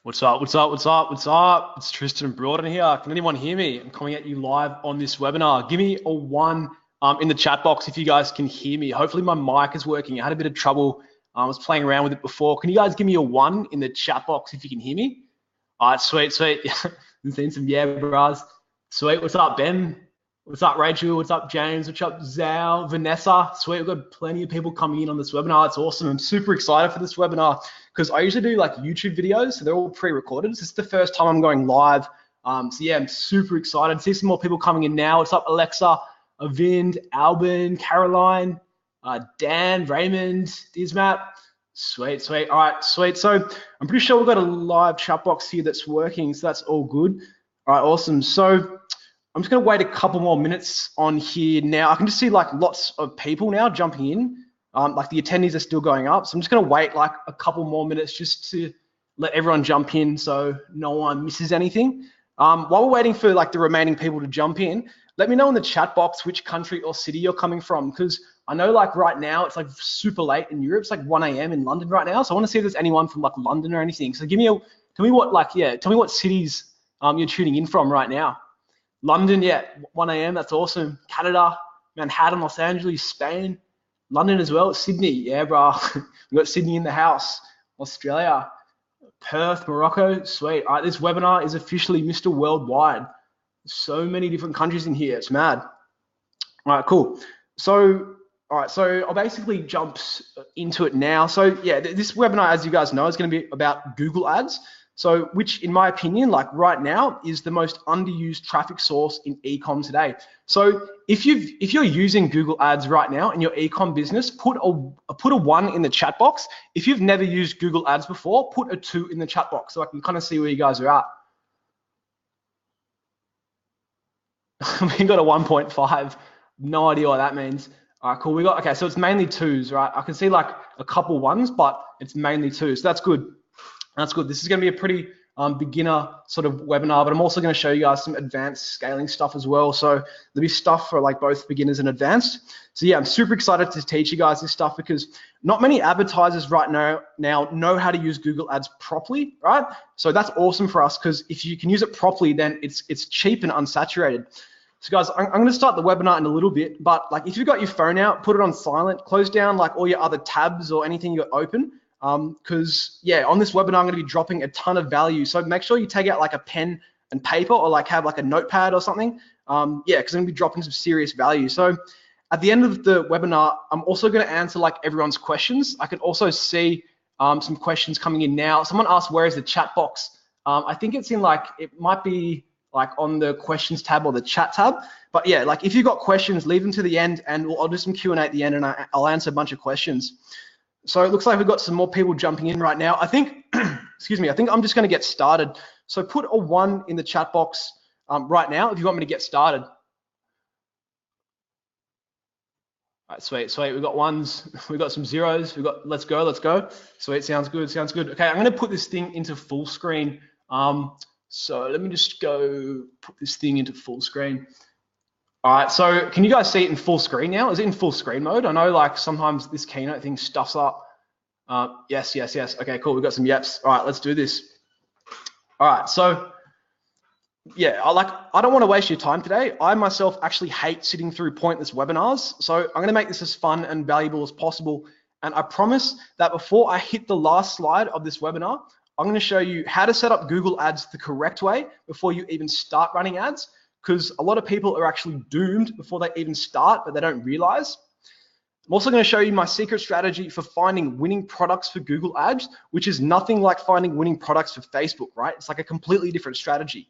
What's up? What's up? What's up? What's up? It's Tristan Broaden here. Can anyone hear me? I'm coming at you live on this webinar. Give me a one in the chat box if you guys can hear me. Hopefully my mic is working. I had a bit of trouble. I was playing around with it before. Can you guys give me a one in the chat box if you can hear me? All right, sweet, sweet. I'm seeing some yeah, bros. Sweet. What's up, Ben? What's up, Rachel? What's up, James? What's up, Zal? Vanessa? Sweet. We've got plenty of people coming in on this webinar. It's awesome. I'm super excited for this webinar because I usually do like YouTube videos, so they're all pre-recorded. This is the first time I'm going live. So yeah, I'm super excited. See some more people coming in now. What's up, Alexa, Avind, Albin, Caroline, Dan, Raymond, Dismat. Sweet, sweet. All right, sweet. So I'm pretty sure we've got a live chat box here that's working, so that's all good. All right, awesome. So I'm just going to wait a couple more minutes on here now. I can just see like lots of people now jumping in. Like the attendees are still going up. So I'm just going to wait like a couple more minutes just to let everyone jump in so no one misses anything. While we're waiting for like the remaining people to jump in, let me know in the chat box which country or city you're coming from, because I know like right now it's like super late in Europe. It's like 1 a.m. in London right now. So I want to see if there's anyone from like London or anything. So tell me what cities you're tuning in from right now. London, yeah, 1 a.m. That's awesome. Canada, Manhattan, Los Angeles, Spain, London as well. Sydney, yeah, bro. We got Sydney in the house. Australia, Perth, Morocco, sweet. All right, this webinar is officially Mr. Worldwide. So many different countries in here. It's mad. All right, cool. So, all right, so I'll basically jump into it now. So yeah, this webinar, as you guys know, is going to be about Google Ads. So, which in my opinion, like right now, is the most underused traffic source in e-com today. So if you're using Google Ads right now in your e-com business, put a 1 in the chat box. If you've never used Google Ads before, put a 2 in the chat box so I can kind of see where you guys are at. We got a 1.5. No idea what that means. All right, cool. Okay, so it's mainly 2s, right? I can see like a couple 1s, but it's mainly 2s. So that's good. That's good. This is going to be a pretty beginner sort of webinar, but I'm also going to show you guys some advanced scaling stuff as well. So there'll be stuff for like both beginners and advanced. So yeah, I'm super excited to teach you guys this stuff because not many advertisers right now know how to use Google Ads properly, right? So that's awesome for us because if you can use it properly, then it's cheap and unsaturated. So guys, I'm going to start the webinar in a little bit, but like if you've got your phone out, put it on silent, close down like all your other tabs or anything you got open. Because yeah, on this webinar, I'm going to be dropping a ton of value. So make sure you take out like a pen and paper or like have like a notepad or something. Yeah, because I'm going to be dropping some serious value. So at the end of the webinar, I'm also going to answer like everyone's questions. I can also see some questions coming in now. Someone asked, where is the chat box? I think it's in like, it might be like on the questions tab or the chat tab. But yeah, like if you've got questions, leave them to the end and I'll do some Q&A at the end and I'll answer a bunch of questions. So it looks like we've got some more people jumping in right now. I think, excuse me, I think I'm just going to get started. So put a 1 in the chat box right now if you want me to get started. All right, sweet, sweet. We've got 1s, we've got some 0s, we've got let's go. Sweet, sounds good, sounds good. Okay, I'm going to put this thing into full screen. So let me just go put this thing into full screen. All right, so can you guys see it in full screen now? Is it in full screen mode? I know like sometimes this Keynote thing stuffs up. Yes. Okay, cool, we've got some yeps. All right, let's do this. All right, so yeah, I don't want to waste your time today. I myself actually hate sitting through pointless webinars. So I'm gonna make this as fun and valuable as possible. And I promise that before I hit the last slide of this webinar, I'm gonna show you how to set up Google Ads the correct way before you even start running ads. Because a lot of people are actually doomed before they even start, but they don't realize. I'm also going to show you my secret strategy for finding winning products for Google Ads, which is nothing like finding winning products for Facebook, right? It's like a completely different strategy.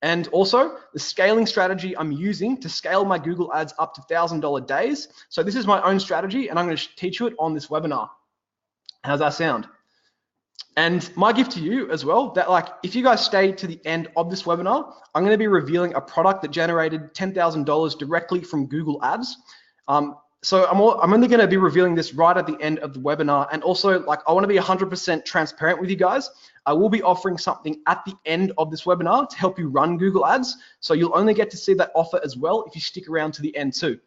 And also the scaling strategy I'm using to scale my Google Ads up to $1,000 days. So this is my own strategy and I'm going to teach you it on this webinar. How's that sound? And my gift to you as well, that like if you guys stay to the end of this webinar, I'm going to be revealing a product that generated $10,000 directly from Google Ads. So I'm only going to be revealing this right at the end of the webinar. And also like I want to be 100% transparent with you guys. I will be offering something at the end of this webinar to help you run Google Ads. So you'll only get to see that offer as well if you stick around to the end too.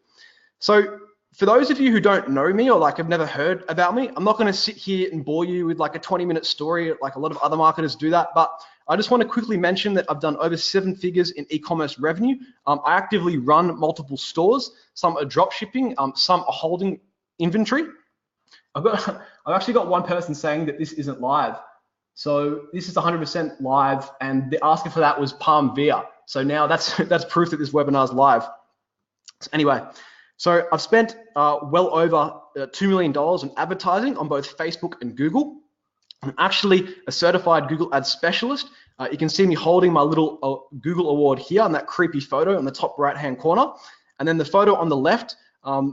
So for those of you who don't know me or like have never heard about me, I'm not going to sit here and bore you with like a 20-minute story like a lot of other marketers do that, but I just want to quickly mention that I've done over 7 figures in e-commerce revenue. I actively run multiple stores. Some are drop shipping, some are holding inventory. I've actually got one person saying that this isn't live. So this is 100% live, and the asking for that was Palm Via. So now that's proof that this webinar is live. So anyway, so I've spent well over $2 million on advertising on both Facebook and Google. I'm actually a certified Google Ads specialist. You can see me holding my little Google award here on that creepy photo in the top right-hand corner. And then the photo on the left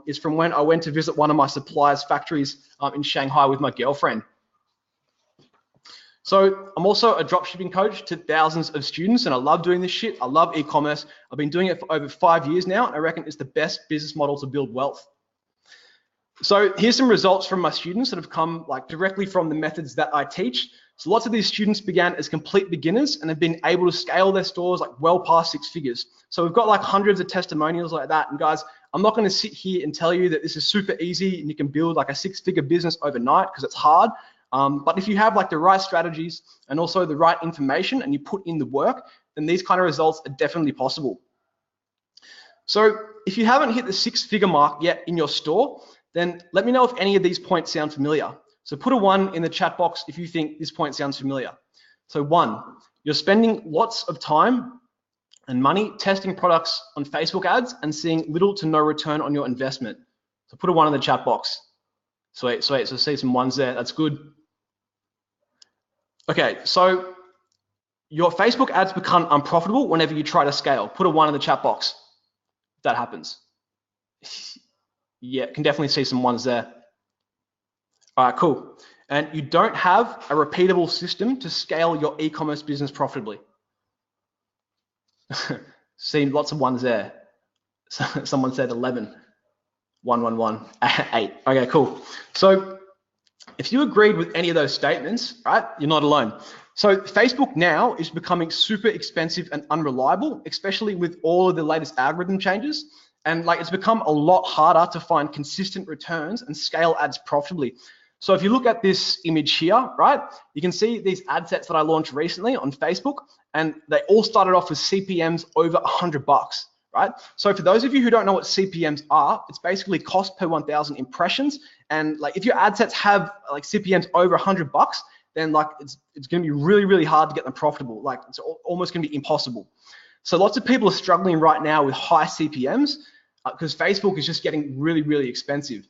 is from when I went to visit one of my suppliers' factories in Shanghai with my girlfriend. So I'm also a dropshipping coach to thousands of students, and I love doing this shit. I love e-commerce. I've been doing it for over 5 years now, and I reckon it's the best business model to build wealth. So here's some results from my students that have come like directly from the methods that I teach. So lots of these students began as complete beginners and have been able to scale their stores like well past 6 figures. So we've got like hundreds of testimonials like that. And guys, I'm not going to sit here and tell you that this is super easy and you can build like a 6-figure business overnight, because it's hard. But if you have like the right strategies and also the right information and you put in the work, then these kind of results are definitely possible. So if you haven't hit the 6-figure mark yet in your store, then let me know if any of these points sound familiar. So put a 1 in the chat box if you think this point sounds familiar. So 1, you're spending lots of time and money testing products on Facebook ads and seeing little to no return on your investment. So put a 1 in the chat box. Sweet. So see some 1s there. That's good. Okay, so your Facebook ads become unprofitable whenever you try to scale. Put a 1 in the chat box. That happens. Yeah, can definitely see some 1s there. All right, cool. And you don't have a repeatable system to scale your e-commerce business profitably. See lots of 1s there. Someone said 11. 1, 1, 1, 8. Okay, cool. So if you agreed with any of those statements, right, you're not alone. So Facebook now is becoming super expensive and unreliable, especially with all of the latest algorithm changes. And like it's become a lot harder to find consistent returns and scale ads profitably. So if you look at this image here, right, you can see these ad sets that I launched recently on Facebook, and they all started off with CPMs over $100, right? So for those of you who don't know what CPMs are, it's basically cost per 1,000 impressions. And like if your ad sets have like CPMs over $100, then like it's going to be really, really hard to get them profitable. Like it's almost going to be impossible. So lots of people are struggling right now with high CPMs because Facebook is just getting really, really expensive.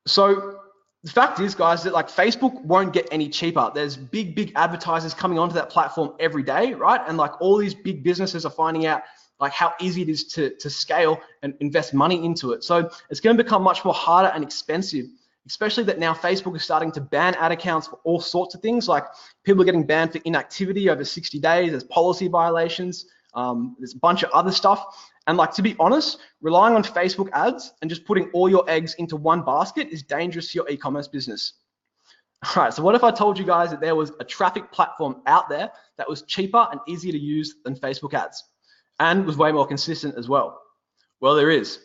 So the fact is, guys, that like Facebook won't get any cheaper. There's big advertisers coming onto that platform every day, right? And like all these big businesses are finding out like how easy it is to scale and invest money into it. So it's going to become much more harder and expensive, especially that now Facebook is starting to ban ad accounts for all sorts of things. Like people are getting banned for inactivity over 60 days. There's policy violations. There's a bunch of other stuff. And like, to be honest, relying on Facebook ads and just putting all your eggs into one basket is dangerous to your e-commerce business. All right, so what if I told you guys that there was a traffic platform out there that was cheaper and easier to use than Facebook ads and was way more consistent as well? Well, there is.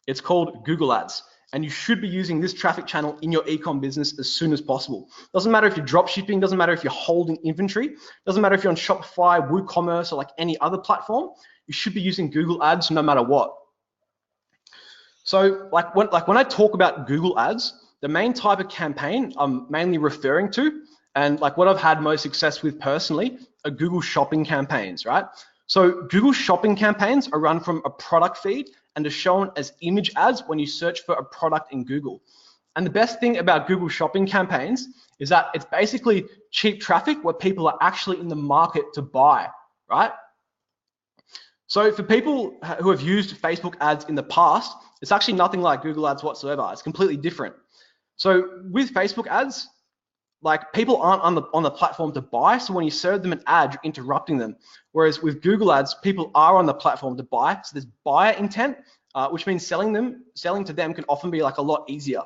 It's called Google Ads. And you should be using this traffic channel in your e-com business as soon as possible. Doesn't matter if you're drop shipping, doesn't matter if you're holding inventory, doesn't matter if you're on Shopify, WooCommerce, or like any other platform, you should be using Google Ads no matter what. So like when I talk about Google Ads, the main type of campaign I'm mainly referring to, and like what I've had most success with personally, are Google Shopping campaigns, right? So Google Shopping campaigns are run from a product feed and are shown as image ads when you search for a product in Google. And the best thing about Google Shopping campaigns is that it's basically cheap traffic where people are actually in the market to buy, right? So for people who have used Facebook ads in the past, it's actually nothing like Google Ads whatsoever. It's completely different. So with Facebook ads, like people aren't on the platform to buy. So when you serve them an ad, you're interrupting them. Whereas with Google Ads, people are on the platform to buy. So there's buyer intent, which means selling to them can often be like a lot easier.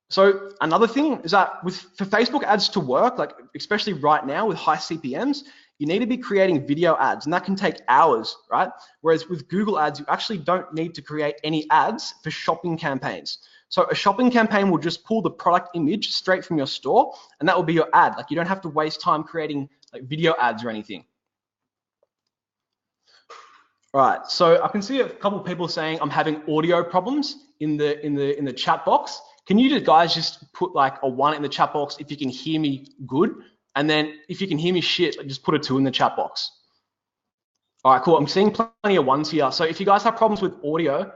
So another thing is that for Facebook ads to work, like especially right now with high CPMs, you need to be creating video ads, and that can take hours, right? Whereas with Google Ads, you actually don't need to create any ads for shopping campaigns. So a shopping campaign will just pull the product image straight from your store, and that will be your ad. Like, you don't have to waste time creating like video ads or anything. All right, so I can see a couple of people saying I'm having audio problems in the chat box. Can you guys just put like a 1 in the chat box if you can hear me good? And then if you can hear me shit, just put a 2 in the chat box. All right, cool. I'm seeing plenty of 1s here. So if you guys have problems with audio,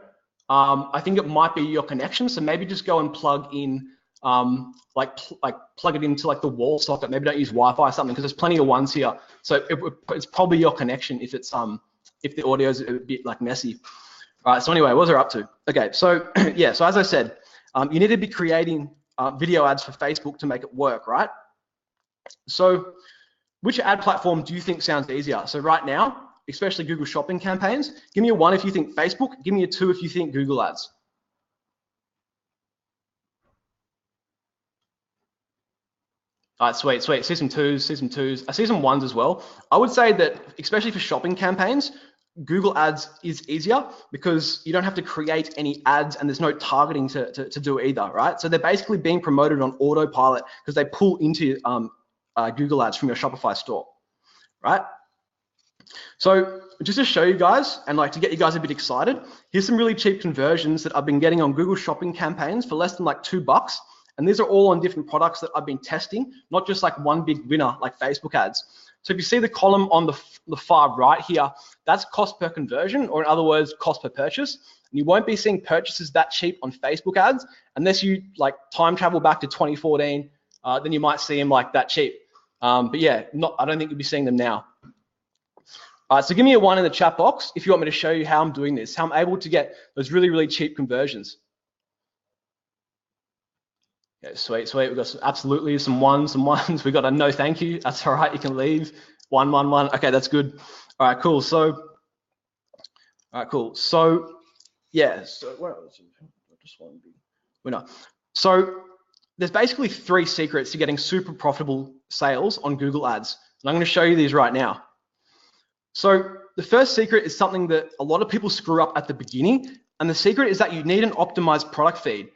I think it might be your connection. So maybe just go and plug in, plug it into like the wall socket. Maybe don't use Wi-Fi or something, because there's plenty of 1s here. So it's probably your connection if it's if the audio is a bit like messy. All right. So anyway, what was I up to? Okay. So yeah. So as I said, you need to be creating video ads for Facebook to make it work, right? So which ad platform do you think sounds easier? So right now, especially Google Shopping campaigns, give me a 1 if you think Facebook, give me a 2 if you think Google Ads. All right, sweet. See some 2s, I see some 1s as well. I would say that, especially for shopping campaigns, Google Ads is easier because you don't have to create any ads and there's no targeting to do either, right? So they're basically being promoted on autopilot because they pull into Google Ads from your Shopify store, right? So just to show you guys and like to get you guys a bit excited, here's some really cheap conversions that I've been getting on Google Shopping campaigns for less than like $2. And these are all on different products that I've been testing, not just like one big winner like Facebook ads. So if you see the column on the far right here, that's cost per conversion, or in other words, cost per purchase. And you won't be seeing purchases that cheap on Facebook ads unless you like time travel back to 2014. Then you might see them like that cheap. But yeah, I don't think you'll be seeing them now. All right, so give me a 1 in the chat box if you want me to show you how I'm doing this, how I'm able to get those really, really cheap conversions. Yeah, sweet. We've got absolutely some 1s. We've got a no thank you. That's all right, you can leave. 1. Okay, that's good. All right, cool. So yeah, so where else? I just want to be winner. So there's basically 3 secrets to getting super profitable sales on Google Ads. And I'm going to show you these right now. So the first secret is something that a lot of people screw up at the beginning. And the secret is that you need an optimized product feed.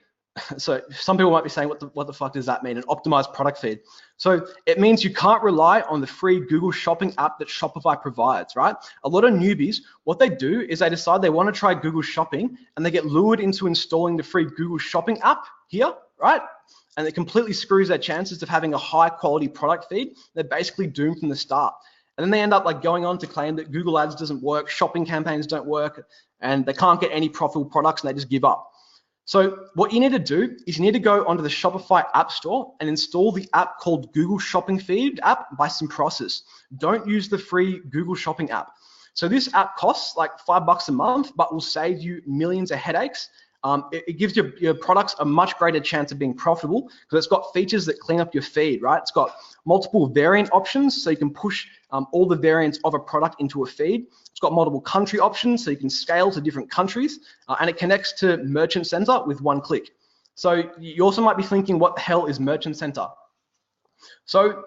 So some people might be saying, what the fuck does that mean? An optimized product feed. So it means you can't rely on the free Google Shopping app that Shopify provides, right? A lot of newbies, what they do is they decide they want to try Google Shopping and they get lured into installing the free Google Shopping app here, right? And it completely screws their chances of having a high quality product feed. They're basically doomed from the start. And then they end up like going on to claim that Google Ads doesn't work, shopping campaigns don't work, and they can't get any profitable products and they just give up. So what you need to do is you need to go onto the Shopify App Store and install the app called Google Shopping Feed app by Simprosys. Don't use the free Google Shopping app. So this app costs like $5 a month, but will save you millions of headaches. It gives your products a much greater chance of being profitable because it's got features that clean up your feed, right? It's got multiple variant options, so you can push all the variants of a product into a feed. It's got multiple country options, so you can scale to different countries, and it connects to Merchant Center with 1 click. So you also might be thinking, what the hell is Merchant Center? So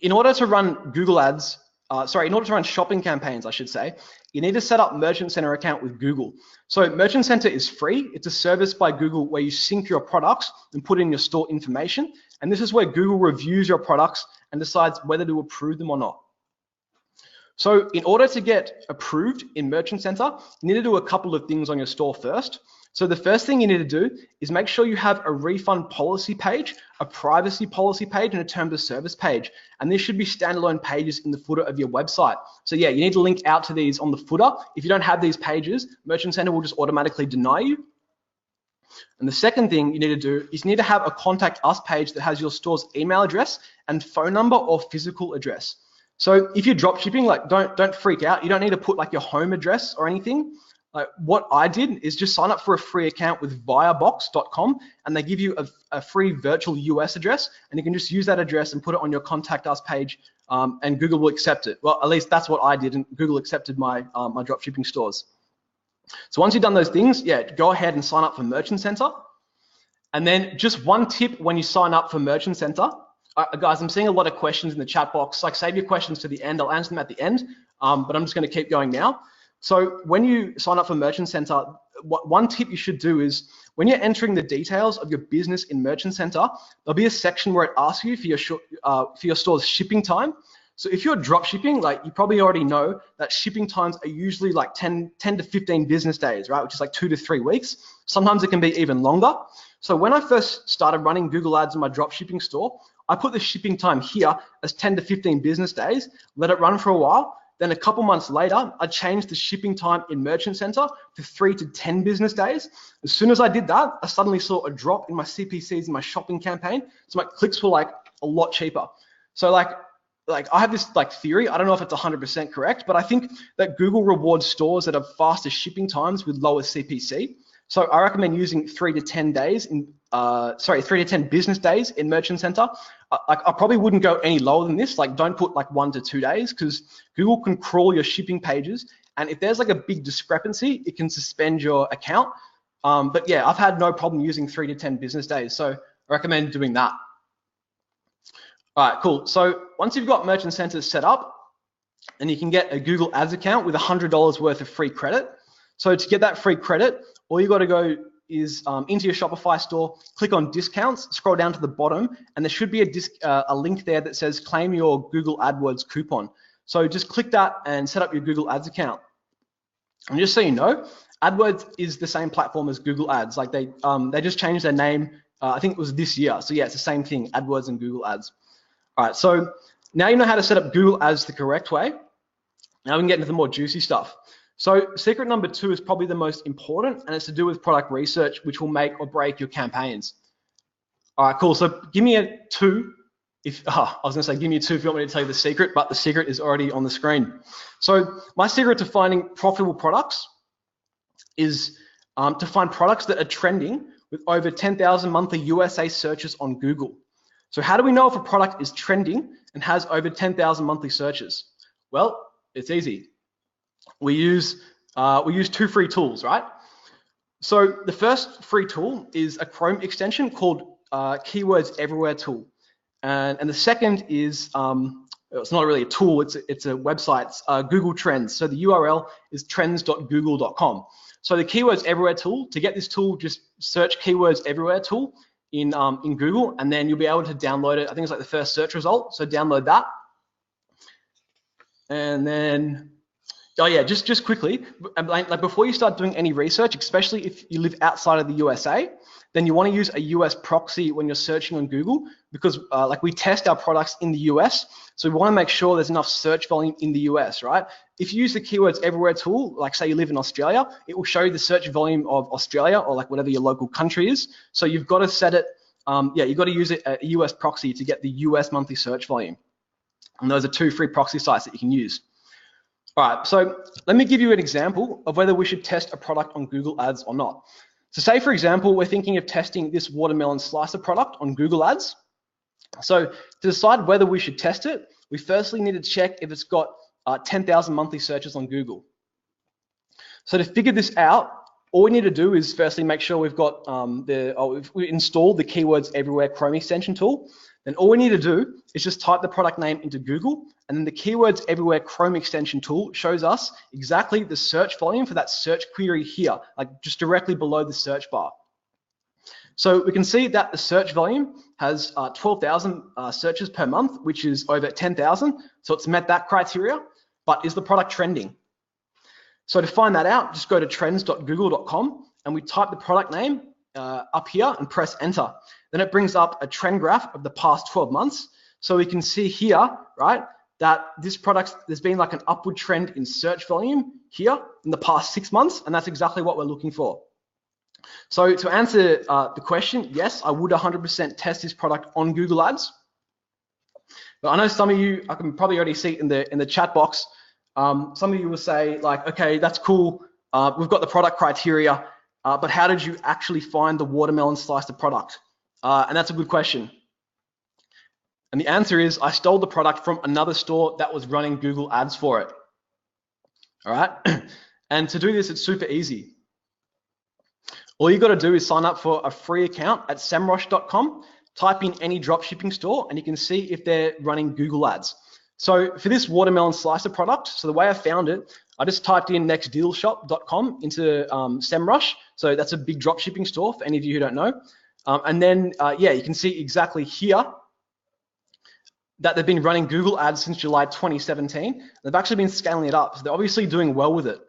in order to run Google Ads, in order to run shopping campaigns, I should say, you need to set up Merchant Center account with Google. So Merchant Center is free. It's a service by Google where you sync your products and put in your store information. And this is where Google reviews your products and decides whether to approve them or not. So in order to get approved in Merchant Center, you need to do a couple of things on your store first. So the first thing you need to do is make sure you have a refund policy page, a privacy policy page, and a terms of service page. And these should be standalone pages in the footer of your website. So yeah, you need to link out to these on the footer. If you don't have these pages, Merchant Center will just automatically deny you. And the second thing you need to do is you need to have a contact us page that has your store's email address and phone number or physical address. So if you're drop shipping, like don't freak out. You don't need to put like your home address or anything. Like what I did is just sign up for a free account with viabox.com, and they give you a free virtual US address, and you can just use that address and put it on your contact us page, and Google will accept it. Well, at least that's what I did, and Google accepted my my dropshipping stores. So once you've done those things, yeah, go ahead and sign up for Merchant Center. And then just one tip when you sign up for Merchant Center, Guys, I'm seeing a lot of questions in the chat box. Like, save your questions to the end. I'll answer them at the end, but I'm just going to keep going now. So when you sign up for Merchant Center, one tip you should do is when you're entering the details of your business in Merchant Center, there'll be a section where it asks you for your store's shipping time. So if you're drop shipping, like you probably already know that shipping times are usually like 10 to 15 business days, right? Which is like 2 to 3 weeks. Sometimes it can be even longer. So when I first started running Google Ads in my drop shipping store, I put the shipping time here as 10 to 15 business days, let it run for a while. Then a couple months later, I changed the shipping time in Merchant Center to 3 to 10 business days. As soon as I did that, I suddenly saw a drop in my CPCs in my shopping campaign. So my clicks were like a lot cheaper. So like I have this like theory, I don't know if it's 100% correct, but I think that Google rewards stores that have faster shipping times with lower CPC. So I recommend using 3 to 10 days in, 3 to 10 business days in Merchant Center. I probably wouldn't go any lower than this. Like, don't put like 1 to 2 days, because Google can crawl your shipping pages, and if there's like a big discrepancy, it can suspend your account. But yeah, I've had no problem using 3 to 10 business days, so I recommend doing that. All right, cool. So once you've got Merchant Center set up, and you can get a Google Ads account with $100 worth of free credit. So to get that free credit, all you got to go is into your Shopify store, click on discounts, scroll down to the bottom, and there should be a link there that says claim your Google AdWords coupon. So just click that and set up your Google Ads account. And just so you know, AdWords is the same platform as Google Ads. Like they just changed their name. I think it was this year. So yeah, it's the same thing, AdWords and Google Ads. All right, so now you know how to set up Google Ads the correct way. Now we can get into the more juicy stuff. So secret number 2 is probably the most important, and it's to do with product research, which will make or break your campaigns. All right, cool. So give me a 2 if, I was gonna say give me a 2 if you want me to tell you the secret, but the secret is already on the screen. So my secret to finding profitable products is to find products that are trending with over 10,000 monthly USA searches on Google. So how do we know if a product is trending and has over 10,000 monthly searches? Well, it's easy. We use 2 free tools, right? So the first free tool is a Chrome extension called Keywords Everywhere tool, and the second is it's not really a tool; it's a website, it's, Google Trends. So the URL is trends.google.com. So the Keywords Everywhere tool. To get this tool, just search Keywords Everywhere tool in Google, and then you'll be able to download it. I think it's like the first search result. So download that, and then. Oh yeah, just quickly, like before you start doing any research, especially if you live outside of the USA, then you want to use a US proxy when you're searching on Google, because like we test our products in the US, so we want to make sure there's enough search volume in the US, right? If you use the Keywords Everywhere tool, like say you live in Australia, it will show you the search volume of Australia or like whatever your local country is. So you've got to set it, you've got to use a US proxy to get the US monthly search volume. And those are 2 free proxy sites that you can use. All right, so let me give you an example of whether we should test a product on Google Ads or not. So say, for example, we're thinking of testing this watermelon slicer product on Google Ads. So to decide whether we should test it, we firstly need to check if it's got 10,000 monthly searches on Google. So to figure this out, all we need to do is firstly make sure we've got if we installed the Keywords Everywhere Chrome extension tool. Then all we need to do is just type the product name into Google, and then the Keywords Everywhere Chrome extension tool shows us exactly the search volume for that search query here, like just directly below the search bar. So we can see that the search volume has 12,000 searches per month, which is over 10,000. So it's met that criteria, but is the product trending? So to find that out, just go to trends.google.com and we type the product name up here and press enter. Then it brings up a trend graph of the past 12 months. So we can see here, right, that this product, there's been like an upward trend in search volume here in the past 6 months, and that's exactly what we're looking for. So to answer the question, yes, I would 100% test this product on Google Ads. But I know some of you, I can probably already see it in the chat box, some of you will say like, okay, that's cool, we've got the product criteria, but how did you actually find the watermelon slicer product? And that's a good question. And the answer is I stole the product from another store that was running Google Ads for it. All right. And to do this, it's super easy. All you got to do is sign up for a free account at semrush.com, type in any drop shipping store and you can see if they're running Google ads. So for this watermelon slicer product, so the way I found it, I just typed in nextdealshop.com into SEMrush. So that's a big drop shipping store for any of you who don't know. And then, yeah, you can see exactly here that they've been running Google ads since July 2017. They've actually been scaling it up. So they're obviously doing well with it.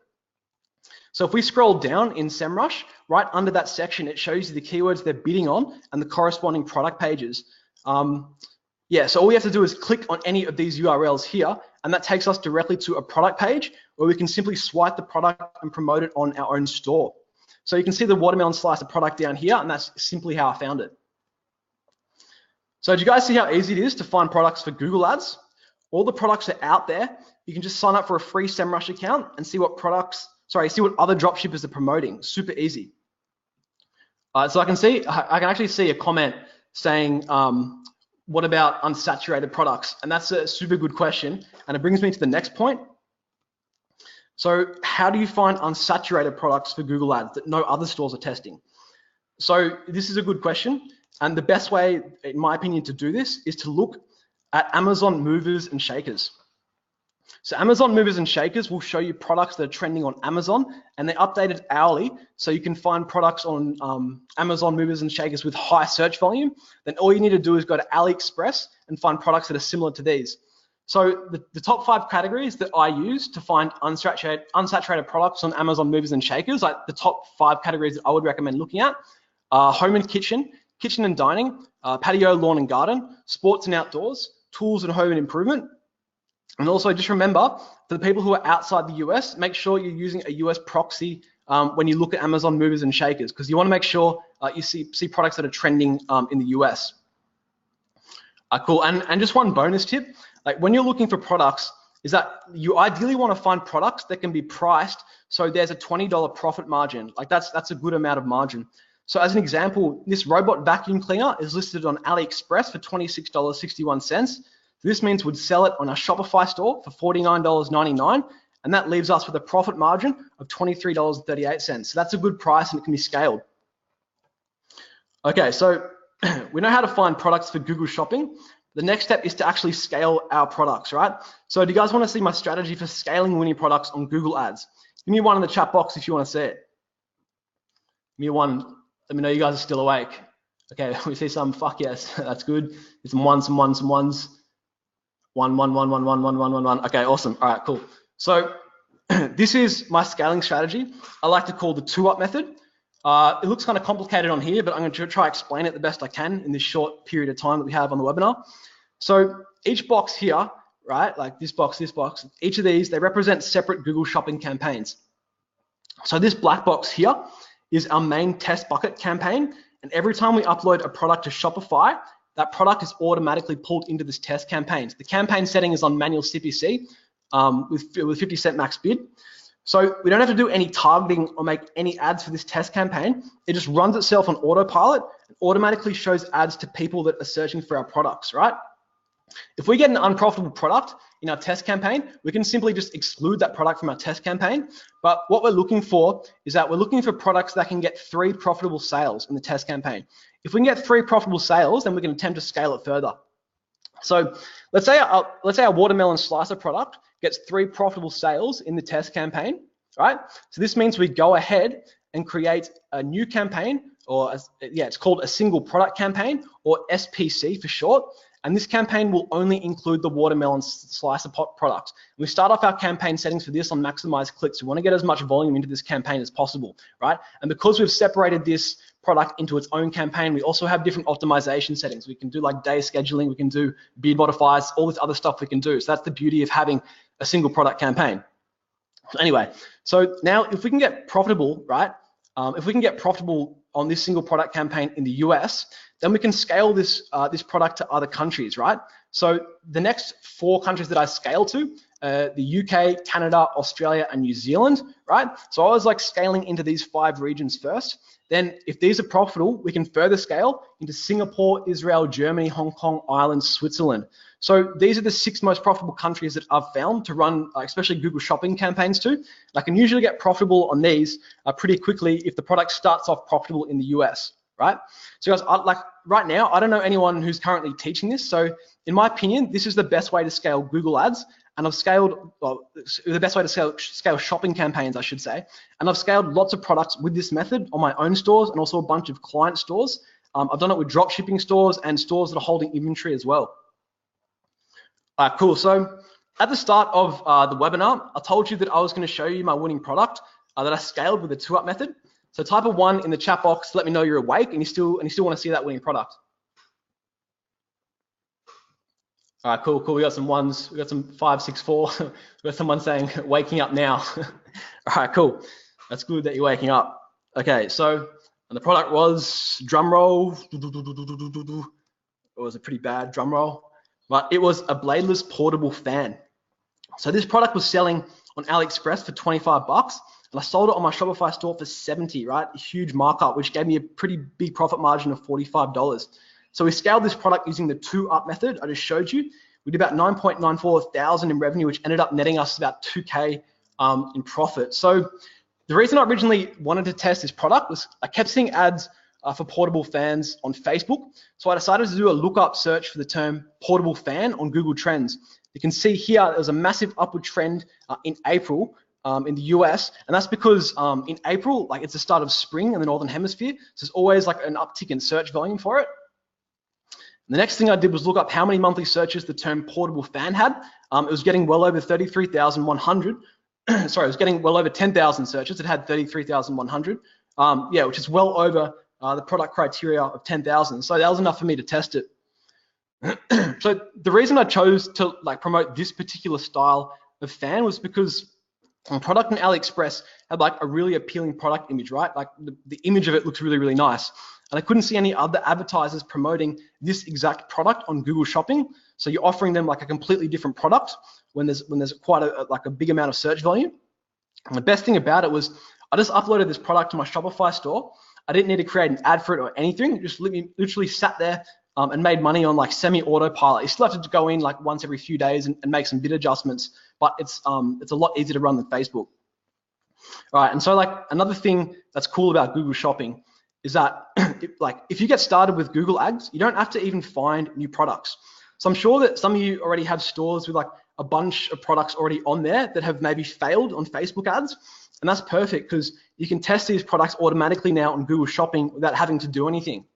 So if we scroll down in SEMrush, right under that section, it shows you the keywords they're bidding on and the corresponding product pages. Yeah, so all we have to do is click on any of these URLs here, and that takes us directly to a product page where we can simply swipe the product and promote it on our own store. So you can see the watermelon slicer product down here, and that's simply how I found it. So do you guys see how easy it is to find products for Google ads? All the products are out there. You can just sign up for a free SEMrush account and see what products, see what other dropshippers are promoting. Super easy. So I can actually see a comment saying, what about unsaturated products? And that's a super good question. And it brings me to the next point. So how do you find unsaturated products for Google ads that no other stores are testing? So this is a good question. And the best way, in my opinion, to do this is to look at Amazon movers and shakers. So Amazon movers and shakers will show you products that are trending on Amazon, and they're updated hourly. So you can find products on Amazon movers and shakers with high search volume. Then all you need to do is go to AliExpress and find products that are similar to these. So the top 5 categories that I use to find unsaturated products on Amazon movers and shakers, like the top 5 categories that I would recommend looking at, home and kitchen, kitchen and dining, patio, lawn and garden, sports and outdoors, tools and home and improvement. And also just remember, for the people who are outside the US, make sure you're using a US proxy when you look at Amazon movers and shakers, because you want to make sure you see products that are trending in the US. Cool, and just one bonus tip, like when you're looking for products, is that you ideally want to find products that can be priced so there's a $20 profit margin. Like that's a good amount of margin. So as an example, this robot vacuum cleaner is listed on AliExpress for $26.61. This means we'd sell it on our Shopify store for $49.99, and that leaves us with a profit margin of $23.38. So that's a good price and it can be scaled. Okay, so we know how to find products for Google Shopping. The next step is to actually scale our products, right? So do you guys want to see my strategy for scaling winning products on Google Ads? Give me one in the chat box if you want to see it. Give me one. Let me know you guys are still awake. Okay, we see some. Fuck yes, that's good. Some ones. One. Okay, awesome. All right, cool. So this is my scaling strategy. I like to call the 2-up method. It looks kind of complicated on here, but I'm going to try to explain it the best I can in this short period of time that we have on the webinar. So each box here, right, like this box, each of these, they represent separate Google Shopping campaigns. So this black box here is our main test bucket campaign. And every time we upload a product to Shopify, that product is automatically pulled into this test campaign. So the campaign setting is on manual CPC with 50 cent max bid. So we don't have to do any targeting or make any ads for this test campaign. It just runs itself on autopilot and automatically shows ads to people that are searching for our products, right? If we get an unprofitable product in our test campaign, we can simply just exclude that product from our test campaign. But what we're looking for is that we're looking for products that can get 3 profitable sales in the test campaign. If we can get 3 profitable sales, then we can attempt to scale it further. So let's say our watermelon slicer product gets 3 profitable sales in the test campaign, right? So this means we go ahead and create a new campaign, or it's called a single product campaign, or SPC for short. And this campaign will only include the watermelon slicer product. We start off our campaign settings for this on maximize clicks. We want to get as much volume into this campaign as possible, right? And because we've separated this product into its own campaign, we also have different optimization settings. We can do like day scheduling, we can do bid modifiers, all this other stuff we can do. So that's the beauty of having a single product campaign. Anyway, so now if we can get profitable, right? If we can get profitable on this single product campaign in the US, then we can scale this product to other countries, right? So the next 4 countries that I scale to, the UK, Canada, Australia, and New Zealand, right? So I was like scaling into these 5 regions first. Then if these are profitable, we can further scale into Singapore, Israel, Germany, Hong Kong, Ireland, Switzerland. So these are the 6 most profitable countries that I've found to run, especially Google Shopping campaigns to. I can usually get profitable on these pretty quickly if the product starts off profitable in the US. right? So guys, like right now, I don't know anyone who's currently teaching this. So in my opinion, this is the best way to scale Google Ads. And I've scaled, well, the best way to scale shopping campaigns, I should say. And I've scaled lots of products with this method on my own stores and also a bunch of client stores. I've done it with drop shipping stores and stores that are holding inventory as well. All right, cool. So at the start of the webinar, I told you that I was going to show you my winning product that I scaled with the 2UP method. So type a 1 in the chat box to let me know you're awake and you still want to see that winning product. All right, cool. We got some 1s. We got some 5, 6, 4. We got someone saying waking up now. All right, cool. That's good that you're waking up. Okay, so and the product was drum roll. It was a pretty bad drum roll, but it was a bladeless portable fan. So this product was selling on AliExpress for 25 bucks. And I sold it on my Shopify store for 70, right? A huge markup, which gave me a pretty big profit margin of $45. So we scaled this product using the 2UP method I just showed you. We did about 9.94 thousand in revenue, which ended up netting us about 2K in profit. So the reason I originally wanted to test this product was I kept seeing ads for portable fans on Facebook. So I decided to do a lookup search for the term portable fan on Google Trends. You can see here, there was a massive upward trend in April in the US, and that's because in April, like it's the start of spring in the Northern Hemisphere, so there's always like an uptick in search volume for it. And the next thing I did was look up how many monthly searches the term portable fan had. It was getting well over 33,100. Sorry, it was getting well over 10,000 searches. It had 33,100. Yeah, which is well over the product criteria of 10,000. So that was enough for me to test it. So the reason I chose to like promote this particular style of fan was because the product on AliExpress had like a really appealing product image, right? Like the image of it looks really, really nice. And I couldn't see any other advertisers promoting this exact product on Google Shopping. So you're offering them like a completely different product when there's quite a big amount of search volume. And the best thing about it was I just uploaded this product to my Shopify store. I didn't need to create an ad for it or anything. It just literally sat there and made money on like semi-autopilot. You still have to go in like once every few days and make some bid adjustments, but it's a lot easier to run than Facebook. All right, and so like another thing that's cool about Google Shopping is that if you get started with Google Ads, you don't have to even find new products. So I'm sure that some of you already have stores with like a bunch of products already on there that have maybe failed on Facebook ads. And that's perfect because you can test these products automatically now on Google Shopping without having to do anything.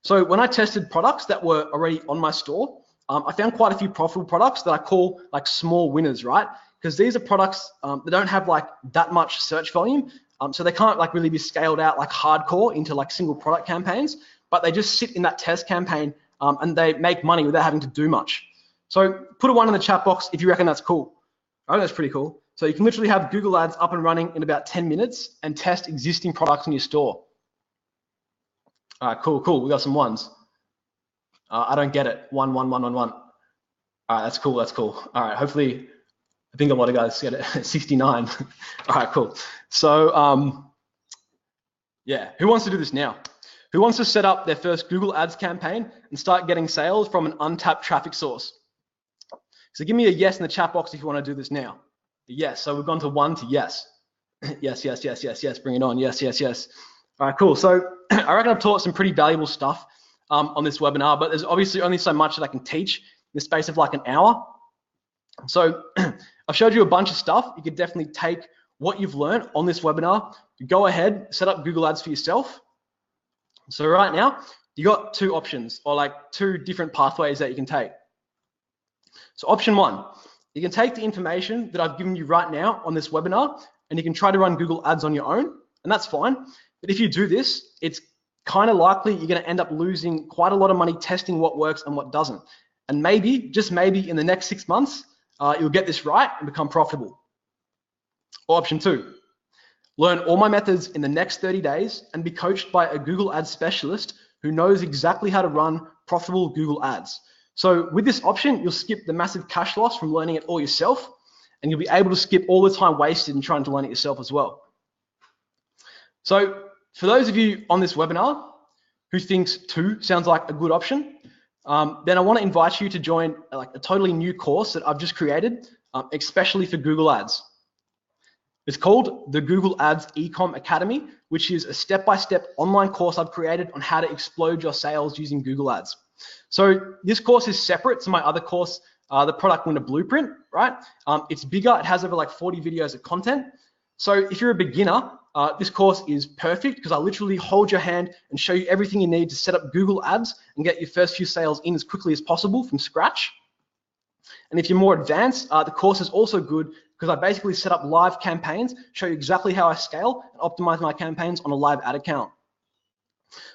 So when I tested products that were already on my store, I found quite a few profitable products that I call like small winners, right? Because these are products that don't have like that much search volume. So they can't like really be scaled out like hardcore into like single product campaigns, but they just sit in that test campaign and they make money without having to do much. So put a 1 in the chat box if you reckon that's cool. I think that's pretty cool. So you can literally have Google Ads up and running in about 10 minutes and test existing products in your store. All right, cool. We got some 1s. I don't get it. 1, 1, 1, 1, 1. All right, that's cool. All right, hopefully, I think a lot of guys get it. 69. All right, cool. So, yeah, who wants to do this now? Who wants to set up their first Google Ads campaign and start getting sales from an untapped traffic source? So give me a yes in the chat box if you want to do this now. Yes, so we've gone to 1 to yes. Yes, bring it on. Yes. All right, cool. So I reckon I've taught some pretty valuable stuff on this webinar, but there's obviously only so much that I can teach in the space of like an hour. So I've showed you a bunch of stuff. You could definitely take what you've learned on this webinar, go ahead, set up Google Ads for yourself. So right now, you got 2 options or like 2 different pathways that you can take. So option 1, you can take the information that I've given you right now on this webinar and you can try to run Google Ads on your own, and that's fine. But if you do this, it's kind of likely you're going to end up losing quite a lot of money testing what works and what doesn't. And maybe, just maybe in the next 6 months, you'll get this right and become profitable. Or option 2, learn all my methods in the next 30 days and be coached by a Google Ads specialist who knows exactly how to run profitable Google Ads. So with this option, you'll skip the massive cash loss from learning it all yourself, and you'll be able to skip all the time wasted in trying to learn it yourself as well. So for those of you on this webinar who thinks 2 sounds like a good option, then I want to invite you to join like a totally new course that I've just created, especially for Google Ads. It's called the Google Ads Ecom Academy, which is a step-by-step online course I've created on how to explode your sales using Google Ads. So this course is separate to my other course, the Product Winner Blueprint, right? It's bigger, it has over like 40 videos of content. So if you're a beginner, this course is perfect because I literally hold your hand and show you everything you need to set up Google Ads and get your first few sales in as quickly as possible from scratch. And if you're more advanced, the course is also good because I basically set up live campaigns, show you exactly how I scale and optimize my campaigns on a live ad account.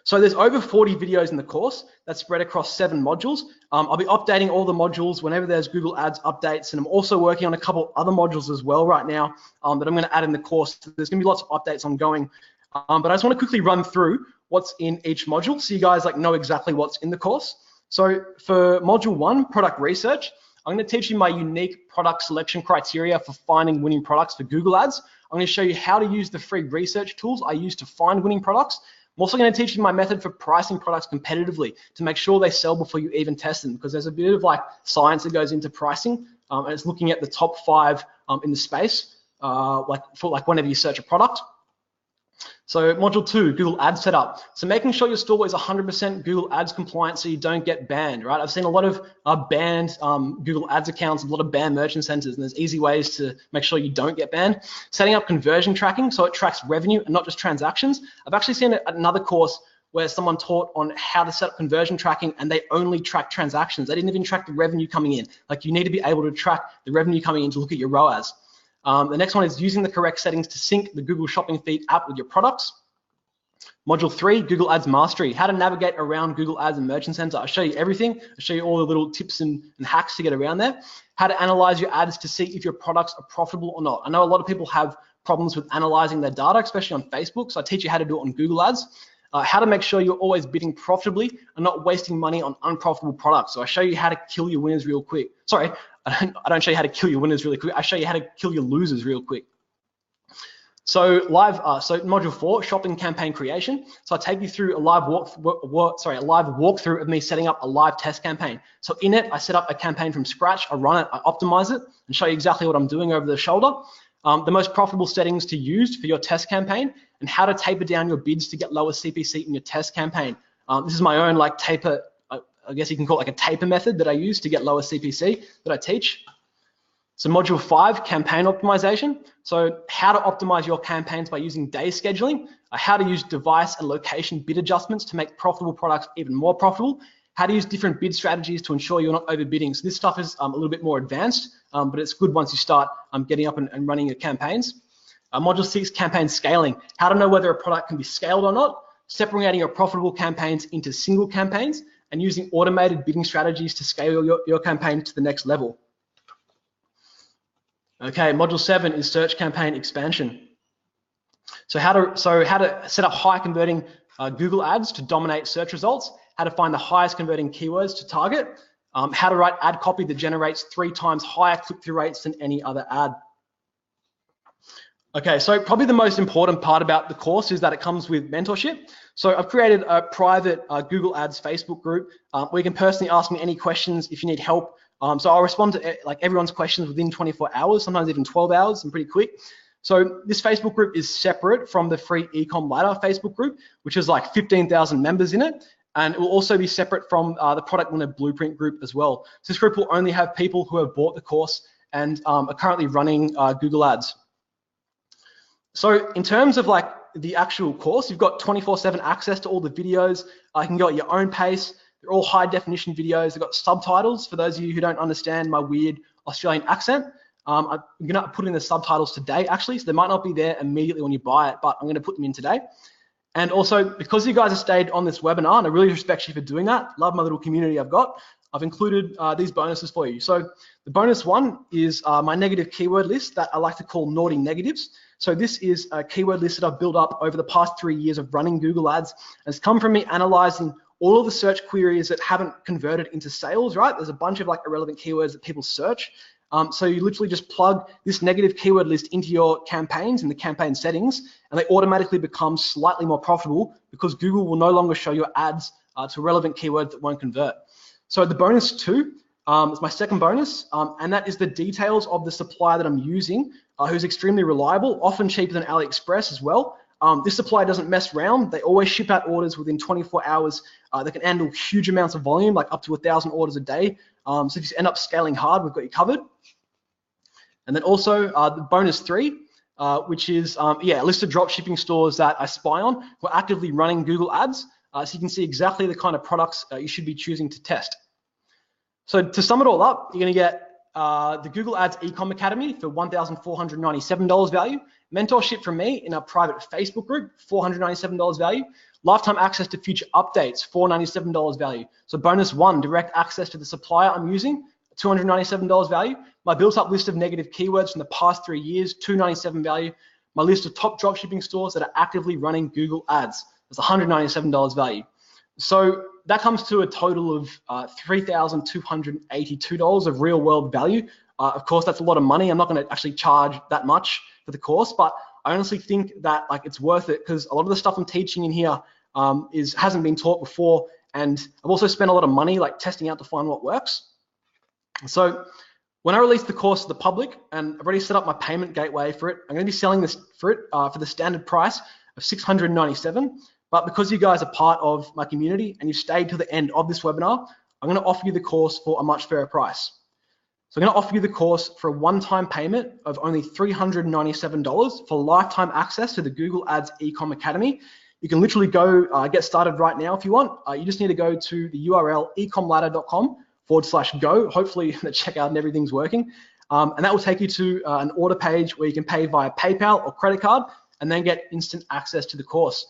So there's over 40 videos in the course that's spread across 7 modules. I'll be updating all the modules whenever there's Google Ads updates, and I'm also working on a couple other modules as well right now that I'm going to add in the course. There's going to be lots of updates ongoing, but I just want to quickly run through what's in each module so you guys know exactly what's in the course. So for module 1, product research, I'm going to teach you my unique product selection criteria for finding winning products for Google Ads. I'm going to show you how to use the free research tools I use to find winning products. I'm also going to teach you my method for pricing products competitively to make sure they sell before you even test them, because there's a bit of science that goes into pricing, and it's looking at the top 5 in the space, whenever you search a product. So module 2, Google Ads setup. So making sure your store is 100% Google Ads compliant so you don't get banned, right? I've seen a lot of banned Google Ads accounts, a lot of banned merchant centers, and there's easy ways to make sure you don't get banned. Setting up conversion tracking so it tracks revenue and not just transactions. I've actually seen another course where someone taught on how to set up conversion tracking and they only track transactions. They didn't even track the revenue coming in. You need to be able to track the revenue coming in to look at your ROAS. The next one is using the correct settings to sync the Google Shopping Feed app with your products. Module 3, Google Ads Mastery, how to navigate around Google Ads and Merchant Center. I'll show you everything. I'll show you all the little tips and hacks to get around there. How to analyze your ads to see if your products are profitable or not. I know a lot of people have problems with analyzing their data, especially on Facebook, so I teach you how to do it on Google Ads. How to make sure you're always bidding profitably and not wasting money on unprofitable products. So I show you how to kill your winners real quick. Sorry, I don't show you how to kill your winners really quick. I show you how to kill your losers real quick. So module 4, shopping campaign creation. So I take you through a live walkthrough of me setting up a live test campaign. So in it, I set up a campaign from scratch. I run it, I optimize it, and show you exactly what I'm doing over the shoulder. The most profitable settings to use for your test campaign, and how to taper down your bids to get lower CPC in your test campaign. This is my own taper, I guess you can call it a taper method that I use to get lower CPC that I teach. So module 5, campaign optimization. So how to optimize your campaigns by using day scheduling, how to use device and location bid adjustments to make profitable products even more profitable, how to use different bid strategies to ensure you're not overbidding. So this stuff is a little bit more advanced, but it's good once you start getting up and running your campaigns. Module 6, campaign scaling, how to know whether a product can be scaled or not, separating your profitable campaigns into single campaigns, and using automated bidding strategies to scale your campaign to the next level. Okay, module 7 is search campaign expansion. So how to set up high converting Google Ads to dominate search results, how to find the highest converting keywords to target, how to write ad copy that generates 3 times higher click-through rates than any other ad. Okay, so probably the most important part about the course is that it comes with mentorship. So I've created a private Google Ads Facebook group where you can personally ask me any questions if you need help. So I'll respond to everyone's questions within 24 hours, sometimes even 12 hours, and pretty quick. So this Facebook group is separate from the free Ecom Ladder Facebook group, which is 15,000 members in it. And it will also be separate from the Product Winner Blueprint group as well. So this group will only have people who have bought the course and are currently running Google Ads. So in terms of the actual course, you've got 24/7 access to all the videos. You can go at your own pace. They're all high definition videos. They've got subtitles for those of you who don't understand my weird Australian accent. I'm gonna put in the subtitles today actually, so they might not be there immediately when you buy it, but I'm gonna put them in today. And also, because you guys have stayed on this webinar, and I really respect you for doing that, love my little community I've got, I've included these bonuses for you. So the bonus one is my negative keyword list that I like to call naughty negatives. So this is a keyword list that I've built up over the past 3 years of running Google Ads. And it's come from me analyzing all of the search queries that haven't converted into sales, right? There's a bunch of irrelevant keywords that people search. So you literally just plug this negative keyword list into your campaigns and the campaign settings, and they automatically become slightly more profitable because Google will no longer show your ads to relevant keywords that won't convert. So the bonus 2 is my second bonus, and that is the details of the supplier that I'm using who's extremely reliable, often cheaper than AliExpress as well. This supplier doesn't mess around. They always ship out orders within 24 hours. They can handle huge amounts of volume, like up to 1,000 orders a day. So if you end up scaling hard, we've got you covered. And then also the bonus 3, which is a list of drop shipping stores that I spy on. We're actively running Google Ads, so you can see exactly the kind of products you should be choosing to test. So to sum it all up, you're going to get the Google Ads Ecom Academy for $1,497 value, mentorship from me in our private Facebook group, $497 value, lifetime access to future updates, $497 value. So bonus 1, direct access to the supplier I'm using, $297 value. My built up list of negative keywords from the past 3 years, $297 value. My list of top dropshipping stores that are actively running Google Ads, that's $197 value. So that comes to a total of $3,282 of real world value. Of course, that's a lot of money. I'm not going to actually charge that much for the course, but I honestly think that it's worth it because a lot of the stuff I'm teaching in here hasn't been taught before, and I've also spent a lot of money testing out to find what works. So when I release the course to the public, and I've already set up my payment gateway for it, I'm going to be selling this for the standard price of $697. But because you guys are part of my community and you've stayed to the end of this webinar, I'm going to offer you the course for a much fairer price. So I'm going to offer you the course for a one-time payment of only $397 for lifetime access to the Google Ads Ecom Academy. You can literally go get started right now if you want. You just need to go to the URL ecomladder.com/go. Hopefully the checkout and everything's working. And that will take you to an order page where you can pay via PayPal or credit card and then get instant access to the course.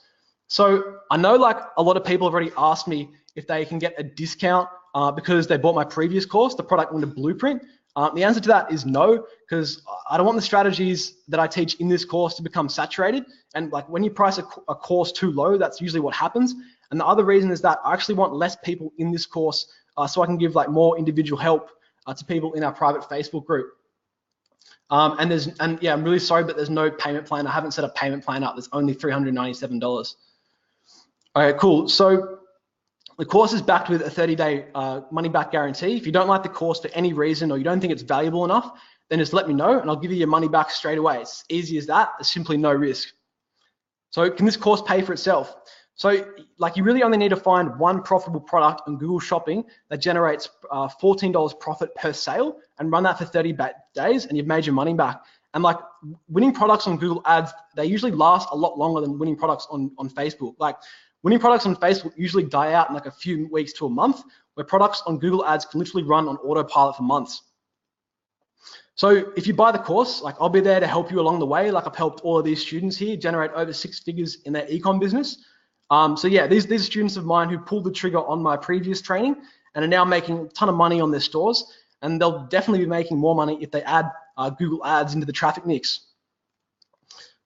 So I know a lot of people have already asked me if they can get a discount because they bought my previous course, the Product Winner Blueprint. The answer to that is no, because I don't want the strategies that I teach in this course to become saturated. And when you price a course too low, that's usually what happens. And the other reason is that I actually want less people in this course so I can give more individual help to people in our private Facebook group. I'm really sorry, but there's no payment plan. I haven't set a payment plan up. There's only $397. Okay, cool. So the course is backed with a 30-day money-back guarantee. If you don't like the course for any reason or you don't think it's valuable enough, then just let me know and I'll give you your money back straight away. It's easy as that. There's simply no risk. So can this course pay for itself? So you really only need to find one profitable product on Google Shopping that generates $14 profit per sale and run that for 30 days and you've made your money back. And winning products on Google Ads, they usually last a lot longer than winning products on Facebook. Winning products on Facebook usually die out in a few weeks to a month, where products on Google Ads can literally run on autopilot for months. So if you buy the course, I'll be there to help you along the way. I've helped all of these students here generate over 6 figures in their ecom business. So yeah, these are students of mine who pulled the trigger on my previous training and are now making a ton of money on their stores. And they'll definitely be making more money if they add Google Ads into the traffic mix.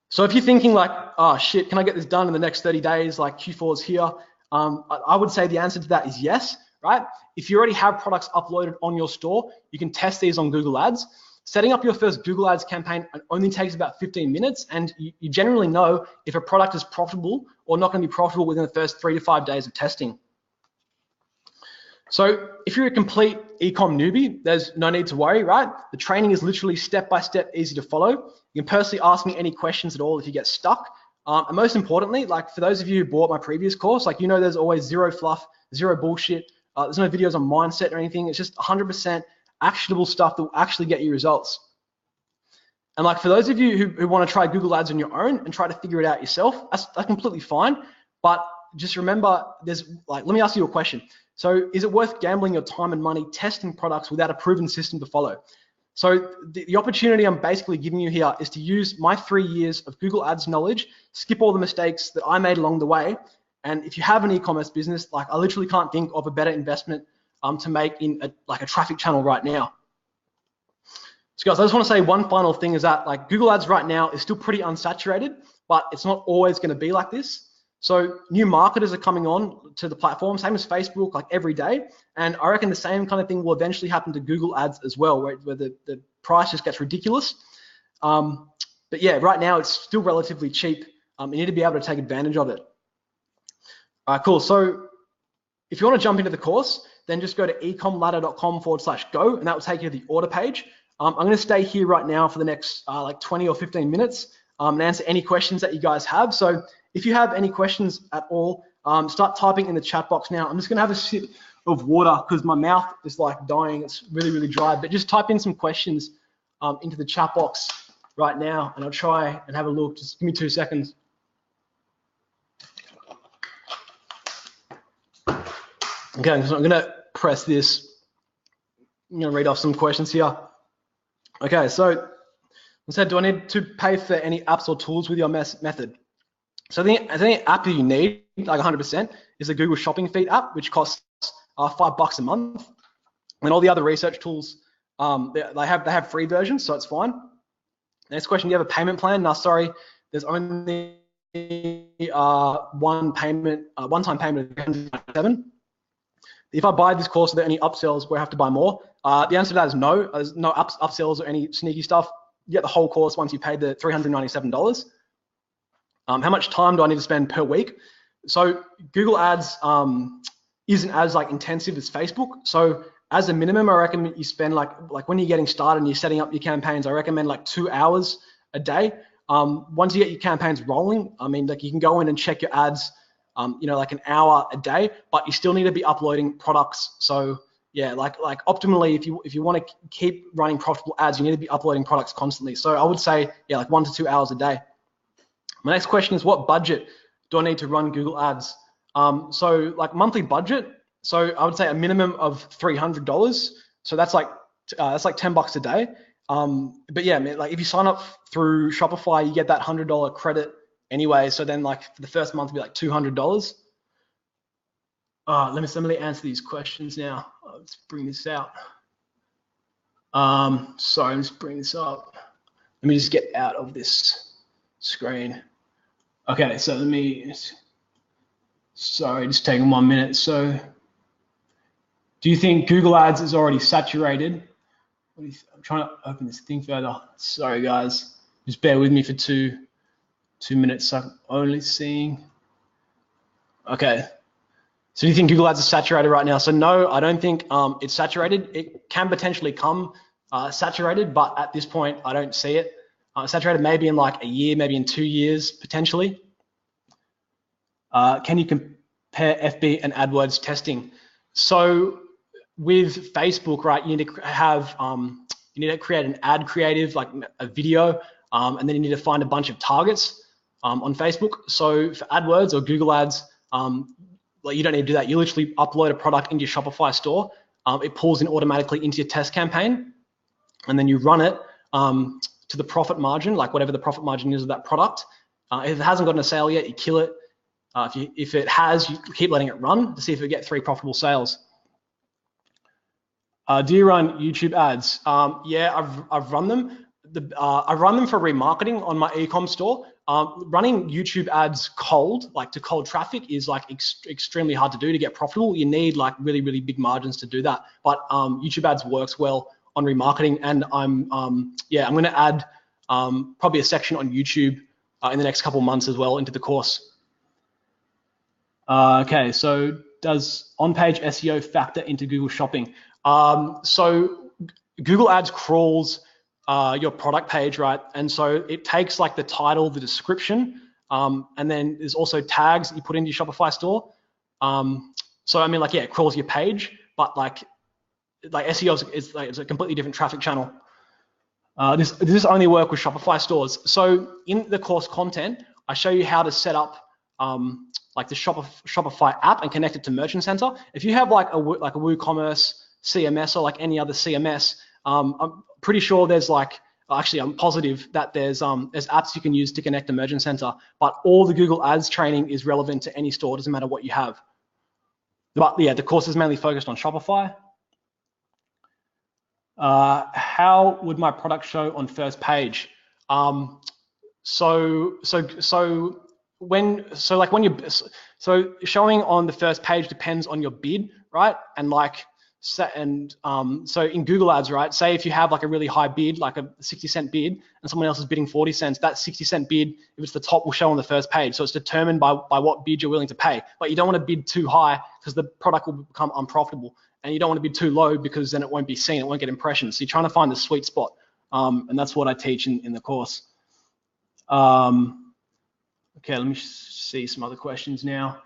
So if you're thinking oh shit, can I get this done in the next 30 days? Q4 is here. I would say the answer to that is yes, right? If you already have products uploaded on your store, you can test these on Google Ads. Setting up your first Google Ads campaign only takes about 15 minutes, and you generally know if a product is profitable or not going to be profitable within the first 3 to 5 days of testing. So if you're a complete ecom newbie, there's no need to worry, right? The training is literally step-by-step, easy to follow. You can personally ask me any questions at all if you get stuck. And most importantly, for those of you who bought my previous course, there's always zero fluff, zero bullshit. There's no videos on mindset or anything. It's just 100% actionable stuff that will actually get you results. And for those of you who want to try Google Ads on your own and try to figure it out yourself, that's completely fine. But just remember, let me ask you a question. So is it worth gambling your time and money testing products without a proven system to follow? So the opportunity I'm basically giving you here is to use my 3 years of Google Ads knowledge, skip all the mistakes that I made along the way. And if you have an e-commerce business, I literally can't think of a better investment to make in a traffic channel right now. So guys, I just want to say one final thing is that Google Ads right now is still pretty unsaturated, but it's not always going to be like this. So new marketers are coming on to the platform, same as Facebook, every day. And I reckon the same kind of thing will eventually happen to Google Ads as well, where the price just gets ridiculous. But yeah, right now it's still relatively cheap. You need to be able to take advantage of it. All right, cool. So if you want to jump into the course, then just go to ecomladder.com/go, and that will take you to the order page. I'm going to stay here right now for the next like 20 or 15 minutes and answer any questions that you guys have. So if you have any questions at all, start typing in the chat box now. I'm just going to have a sip of water because my mouth is like dying. It's really, really dry. But just type in some questions into the chat box right now, and I'll try and have a look. Just give me 2 seconds. Okay, so I'm going to press this. I'm going to read off some questions here. Okay, so I said, do I need to pay for any apps or tools with your method? So the app that you need, like 100%, is the Google Shopping Feed app, which costs $5 a month. And all the other research tools, they have free versions, so it's fine. Next question: do you have a payment plan? No, sorry, there's only one time payment of $197. If I buy this course, are there any upsells where I have to buy more? The answer to that is no. There's no upsells or any sneaky stuff. You get the whole course once you pay the $397. How much time do I need to spend per week? So Google Ads isn't as like intensive as Facebook. So as a minimum, I recommend you spend like when you're getting started and you're setting up your campaigns, I recommend like 2 hours a day. Once you get your campaigns rolling, I mean, like you can go in and check your ads, you know, like an hour a day, but you still need to be uploading products. So yeah, like optimally, if you want to keep running profitable ads, you need to be uploading products constantly. So I would say, yeah, like 1 to 2 hours a day. My next question is, what budget do I need to run Google Ads? So like monthly budget. So I would say a minimum of $300. So that's like $10 a day. But yeah, like if you sign up through Shopify, you get that $100 credit anyway. So then like for the first month, it'll be like $200. Let me answer these questions now. Let's bring this out. Sorry, let's bring this up. Let me just get out of this screen. Okay, so sorry, just taking 1 minute. So do you think Google Ads is already saturated? I'm trying to open this thing further. Sorry guys, just bear with me for two minutes. I'm only seeing. Okay. So do you think Google Ads is saturated right now? So no, I don't think it's saturated. It can potentially come saturated, but at this point, I don't see it. Saturated maybe in like a year, maybe in 2 years, potentially. Can you compare FB and AdWords testing? So with Facebook, right, you need to have, you need to create an ad creative, like a video, and then you need to find a bunch of targets on Facebook. So for AdWords or Google Ads, like you don't need to do that. You literally upload a product into your Shopify store. It pulls in automatically into your test campaign, and then you run it to the profit margin, like whatever the profit margin is of that product. If it hasn't gotten a sale yet, you kill it. If it has, you keep letting it run to see if it get 3 profitable sales. Do you run YouTube ads? Yeah, I've run them. I run them for remarketing on my e-com store. Running YouTube ads cold, like to cold traffic, is like extremely hard to do to get profitable. You need like really, really big margins to do that. But YouTube ads works well on remarketing, and I'm going to add probably a section on YouTube in the next couple of months as well into the course. Okay, so does on-page SEO factor into Google Shopping? So Google Ads crawls your product page, right? And so it takes like the title, the description, and then there's also tags that you put into your Shopify store. So I mean, like, yeah, it crawls your page, but like SEO is a completely different traffic channel. Does this only work with Shopify stores? So in the course content, I show you how to set up like the Shopify app and connect it to Merchant Center. If you have like a WooCommerce CMS or like any other CMS, I'm pretty sure there's like, actually I'm positive that there's apps you can use to connect to Merchant Center, but all the Google Ads training is relevant to any store, doesn't matter what you have. But yeah, the course is mainly focused on Shopify. How would my product show on first page? So showing on the first page depends on your bid, right? And like, so in Google Ads, right, say if you have like a really high bid, like a 60-cent bid, and someone else is bidding 40 cents, that 60-cent bid, if it's the top, will show on the first page. So it's determined by what bid you're willing to pay. But you don't want to bid too high because the product will become unprofitable. and you don't want to be too low because then it won't be seen, it won't get impressions. So you're trying to find the sweet spot, and that's what I teach in the course. Okay, let me see some other questions now.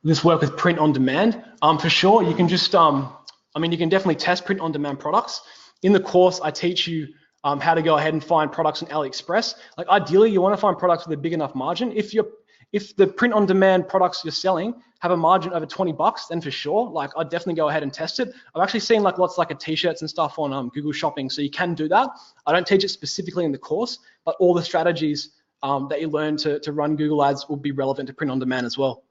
This work with print on demand? For sure, you can just, you can definitely test print on demand products. In the course, I teach you how to go ahead and find products on AliExpress. Like ideally, you want to find products with a big enough margin. If the print on demand products you're selling have a margin over 20 bucks, then for sure, like I'd definitely go ahead and test it. I've actually seen like lots like t-shirts and stuff on Google Shopping, so you can do that. I don't teach it specifically in the course, but all the strategies that you learn to run Google Ads will be relevant to print on demand as well.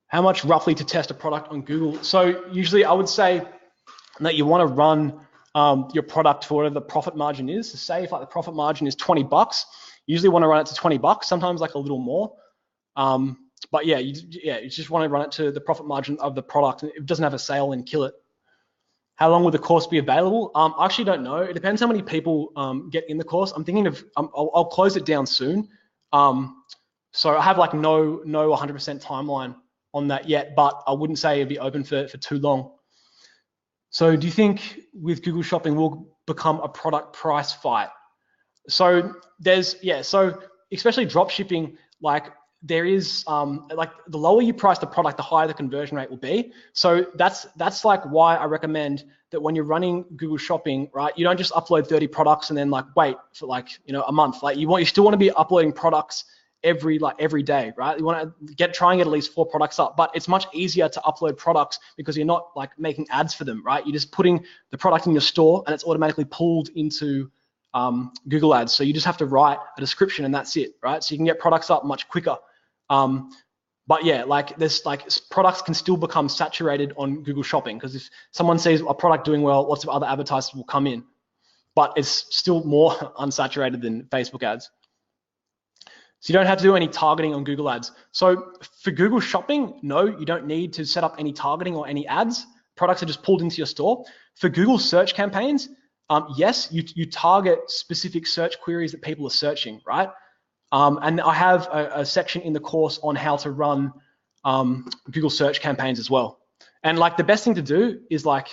How much roughly to test a product on Google? So usually I would say that you want to run your product for whatever the profit margin is. So say if like the profit margin is 20 bucks, you usually want to run it to 20 bucks, sometimes like a little more. But yeah, you just want to run it to the profit margin of the product. If it doesn't have a sale, then kill it. How long will the course be available? I actually don't know. It depends how many people get in the course. I'm thinking of, I'll close it down soon. So I have like no 100% timeline on that yet, but I wouldn't say it'd be open for too long. So do you think with Google Shopping will become a product price fight? So so especially drop shipping, like there is like the lower you price the product, the higher the conversion rate will be. So that's like why I recommend that when you're running Google Shopping, right, you don't just upload 30 products and then like wait for like, a month. Like you still want to be uploading products every day, right? You want to try and get at least 4 products up, but it's much easier to upload products because you're not like making ads for them, right? You're just putting the product in your store and it's automatically pulled into Google Ads. So you just have to write a description and that's it, right? So you can get products up much quicker. But yeah, like there's like products can still become saturated on Google Shopping because if someone sees a product doing well, lots of other advertisers will come in, but it's still more unsaturated than Facebook ads. So you don't have to do any targeting on Google Ads. So for Google Shopping, no, you don't need to set up any targeting or any ads. Products are just pulled into your store. For Google search campaigns, yes, you target specific search queries that people are searching, right? And I have a section in the course on how to run Google search campaigns as well. And like the best thing to do is like,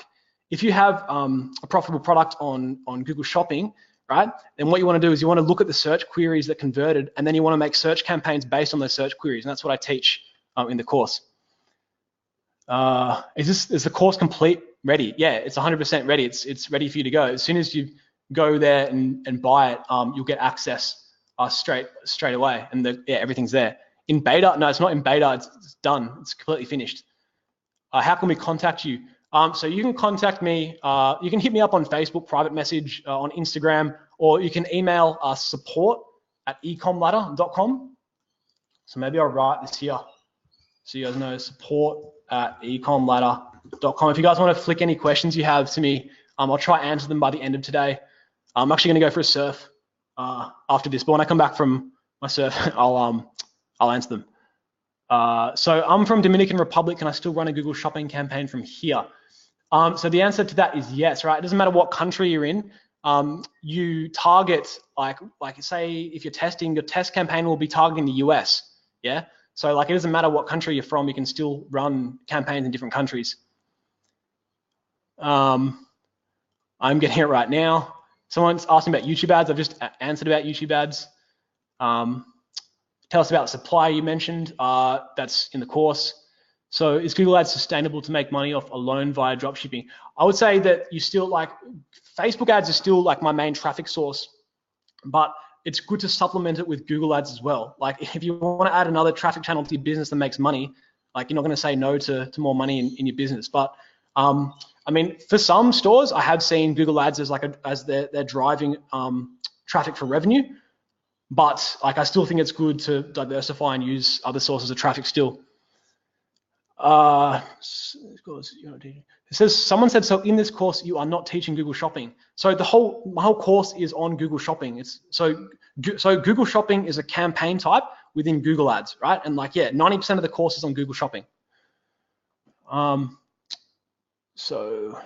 if you have a profitable product on Google Shopping, right? Then what you want to do is you want to look at the search queries that converted, and then you want to make search campaigns based on those search queries. And that's what I teach in the course. Is the course complete? Ready? Yeah, it's 100% ready. It's ready for you to go. As soon as you go there and buy it, you'll get access straight away, and everything's there. In beta? No, it's not in beta. It's done. It's completely finished. How can we contact you? So you can contact me. You can hit me up on Facebook, private message, on Instagram, or you can email support@ecomladder.com. So maybe I'll write this here so you guys know, support@ecomladder.com. If you guys want to flick any questions you have to me, I'll try and answer them by the end of today. I'm actually going to go for a surf after this, but when I come back from my surf, I'll answer them. So I'm from Dominican Republic. Can I still run a Google Shopping campaign from here? So the answer to that is yes, right? It doesn't matter what country you're in. You target, like say if you're testing, your test campaign will be targeting the US, yeah? So like it doesn't matter what country you're from, you can still run campaigns in different countries. I'm getting it right now. Someone's asking about YouTube ads. I've just answered about YouTube ads. Tell us about the supplier you mentioned. That's in the course. So is Google Ads sustainable to make money off alone via dropshipping? I would say that you still like, Facebook ads are still like my main traffic source, but it's good to supplement it with Google Ads as well. Like if you want to add another traffic channel to your business that makes money, like you're not going to say no to more money in your business. But I mean, for some stores, I have seen Google Ads as like as they're driving traffic for revenue. But like I still think it's good to diversify and use other sources of traffic still. It says someone said, so in this course you are not teaching Google Shopping. So my whole course is on Google Shopping. So Google Shopping is a campaign type within Google Ads, right? And like 90% of the course is on Google Shopping. So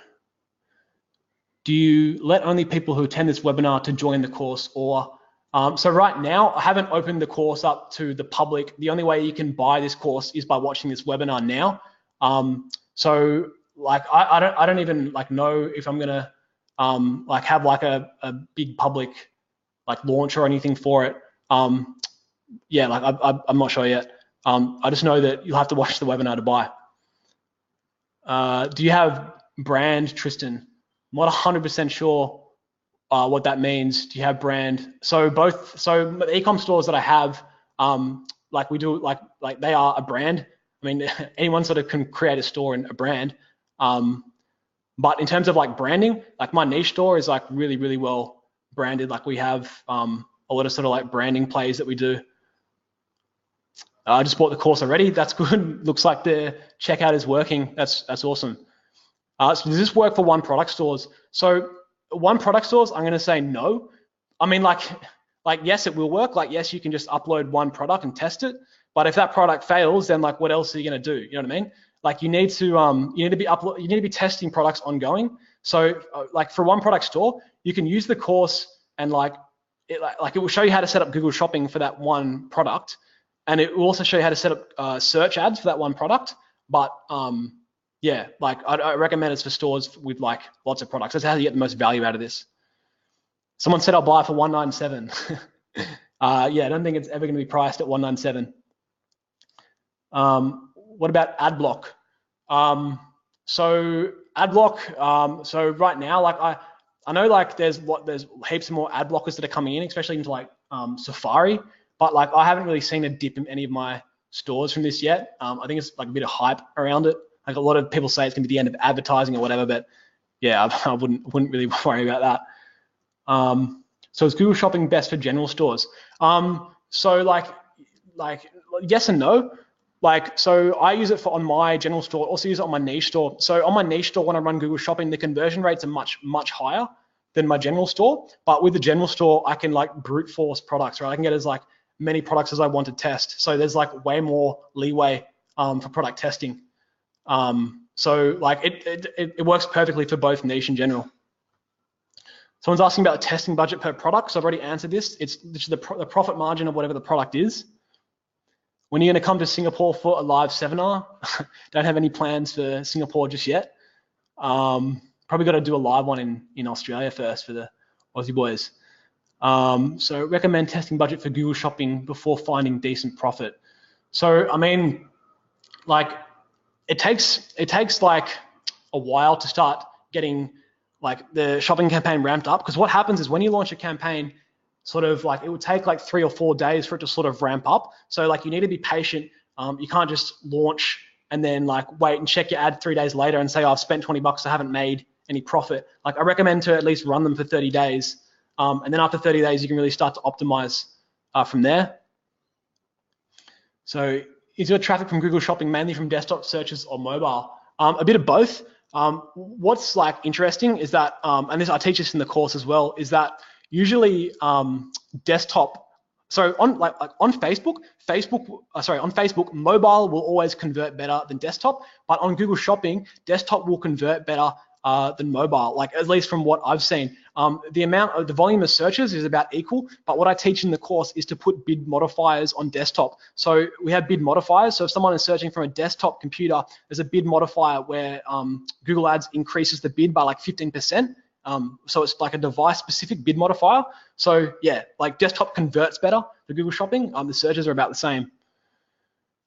do you let only people who attend this webinar to join the course, or So right now, I haven't opened the course up to the public. The only way you can buy this course is by watching this webinar now. So like I don't even like know if I'm gonna like have like a big public like launch or anything for it. Yeah, like I'm not sure yet. I just know that you'll have to watch the webinar to buy. Do you have brand, Tristan? I'm not 100% sure what that means. Do you have brand? So the e-com stores that I have, like we do, like they are a brand. I mean, anyone sort of can create a store and a brand. But in terms of like branding, like my niche store is like really, really well branded. Like we have a lot of sort of like branding plays that we do. I just bought the course already. That's good. Looks like the checkout is working. That's awesome. So does this work for one product stores? So one product stores, I'm going to say no. I mean, like yes, it will work. Like yes, you can just upload one product and test it. But if that product fails, then like what else are you going to do? You know what I mean? Like you need to be testing products ongoing. So like for one product store, you can use the course and like it will show you how to set up Google Shopping for that one product. And it will also show you how to set up search ads for that one product. But yeah, like I recommend it's for stores with like lots of products. That's how you get the most value out of this. Someone said I'll buy it for $197. Yeah, I don't think it's ever going to be priced at $197. What about AdBlock? So AdBlock. So right now, like I know like there's heaps more ad blockers that are coming in, especially into like Safari. But like I haven't really seen a dip in any of my stores from this yet. I think it's like a bit of hype around it. Like a lot of people say it's gonna be the end of advertising or whatever, but yeah, I wouldn't really worry about that. So is Google Shopping best for general stores? So like yes and no. Like so I use it on my general store, also use it on my niche store. So on my niche store, when I run Google Shopping, the conversion rates are much higher than my general store. But with the general store, I can like brute force products, right? I can get as like many products as I want to test. So there's like way more leeway for product testing. So like it works perfectly for both niche and general. Someone's asking about the testing budget per product. So I've already answered this. It's the profit margin of whatever the product is. When are you going to come to Singapore for a live seminar? Don't have any plans for Singapore just yet. Probably got to do a live one in Australia first for the Aussie boys. So recommend testing budget for Google Shopping before finding decent profit. So I mean, like it takes like a while to start getting like the shopping campaign ramped up, because what happens is when you launch a campaign, sort of like it would take like 3 or 4 days for it to sort of ramp up. So like you need to be patient. You can't just launch and then like wait and check your ad 3 days later and say, oh, I've spent $20, I haven't made any profit. Like I recommend to at least run them for 30 days. And then after 30 days, you can really start to optimize from there. So is your traffic from Google Shopping mainly from desktop searches or mobile? A bit of both. What's like interesting is that, and I teach this in the course as well, is that usually desktop, so on Facebook, mobile will always convert better than desktop, but on Google Shopping, desktop will convert better than mobile, like at least from what I've seen. The volume of searches is about equal, but what I teach in the course is to put bid modifiers on desktop. So we have bid modifiers. So if someone is searching from a desktop computer, there's a bid modifier where Google Ads increases the bid by like 15%. So it's like a device-specific bid modifier. So yeah, like desktop converts better for Google Shopping. The searches are about the same.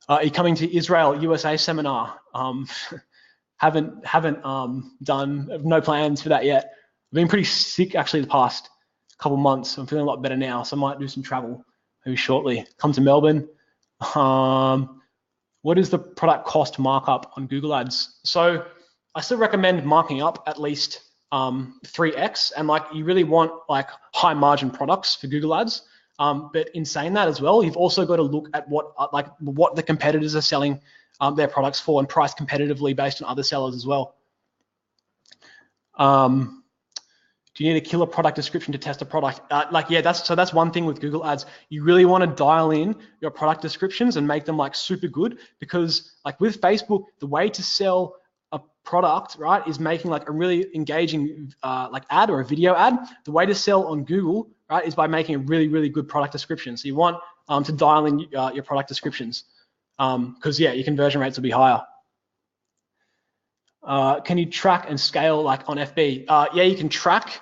Are you coming to Israel, USA seminar? Haven't done, no plans for that yet. I've been pretty sick actually the past couple months. I'm feeling a lot better now, so I might do some travel maybe shortly. Come to Melbourne. What is the product cost markup on Google Ads? So I still recommend marking up at least 3x, and like you really want like high margin products for Google Ads. But in saying that as well, you've also got to look at what the competitors are selling their products for and price competitively based on other sellers as well. Do you need a killer product description to test a product? Yeah, that's one thing with Google Ads. You really want to dial in your product descriptions and make them like super good, because like with Facebook, the way to sell a product, right, is making like a really engaging like ad or a video ad. The way to sell on Google right, is by making a really, really good product description. So you want to dial in your product descriptions because yeah, your conversion rates will be higher. Can you track and scale like on FB? Yeah, you can track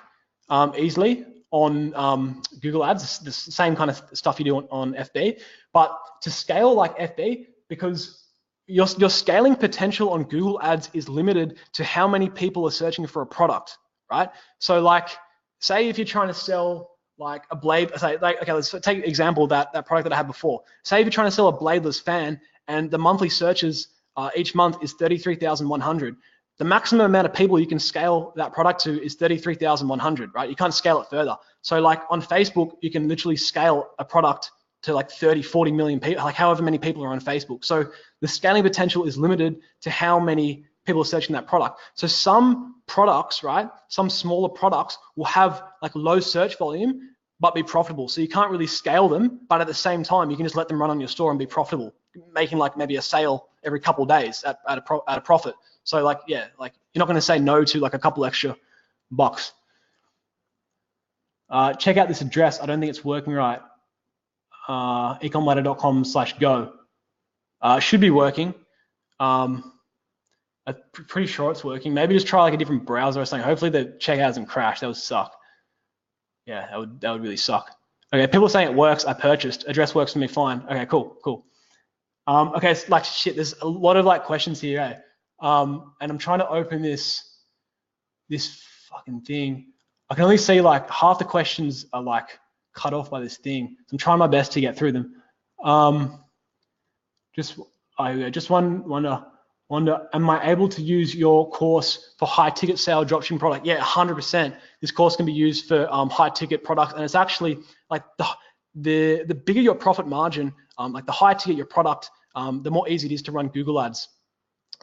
easily on Google Ads, the same kind of stuff you do on FB, but to scale like FB, because your scaling potential on Google Ads is limited to how many people are searching for a product, right? So like, say if you're trying to sell like a blade, say like, okay, let's take an example of that product that I had before. Say if you're trying to sell a bladeless fan and the monthly searches each month is 33,100. The maximum amount of people you can scale that product to is 33,100, right? You can't scale it further. So like on Facebook, you can literally scale a product to like 30, 40 million people, like however many people are on Facebook. So the scaling potential is limited to how many people are searching that product. So some products, right, some smaller products will have like low search volume, but be profitable. So you can't really scale them, but at the same time, you can just let them run on your store and be profitable, making like maybe a sale every couple of days at a profit. So like, yeah, like you're not going to say no to like a couple extra bucks. Check out this address. I don't think it's working right. ecomladder.com/go. Should be working. I'm pretty sure it's working. Maybe just try like a different browser or something. Hopefully the checkout hasn't crashed. That would suck. Yeah, that would really suck. Okay, people are saying it works. I purchased. Address works for me fine. Okay, cool. Okay, so like shit, there's a lot of like questions here, eh? And I'm trying to open this fucking thing. I can only see like half the questions are like cut off by this thing. So I'm trying my best to get through them. Just wonder, am I able to use your course for high ticket sale dropshipping product? Yeah, 100%. This course can be used for high ticket products, and it's actually like the bigger your profit margin, like the higher ticket your product, the more easy it is to run Google Ads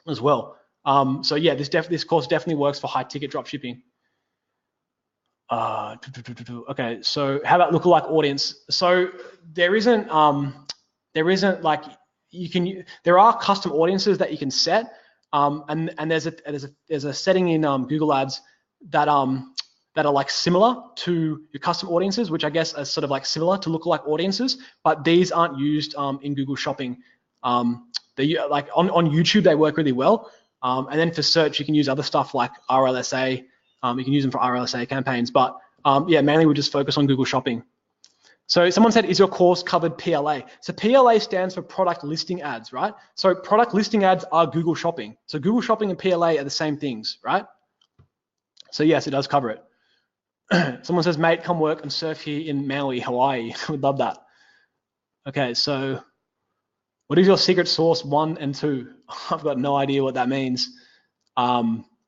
as well. So yeah, this course definitely works for high ticket dropshipping. Okay, so how about lookalike audience? So there isn't like there are custom audiences that you can set, and there's a setting in Google Ads that are like similar to your custom audiences, which I guess are sort of like similar to lookalike audiences, but these aren't used in Google Shopping. They like on YouTube they work really well, and then for search you can use other stuff like RLSA. You can use them for RLSA campaigns, but yeah, mainly we just focus on Google Shopping. So someone said, is your course covered PLA? So PLA stands for product listing ads, right? So product listing ads are Google Shopping. So Google Shopping and PLA are the same things, right? So yes, it does cover it. Someone says, mate, come work and surf here in Maui, Hawaii. We'd love that. Okay, so what is your secret sauce 1 and 2? I've got no idea what that means.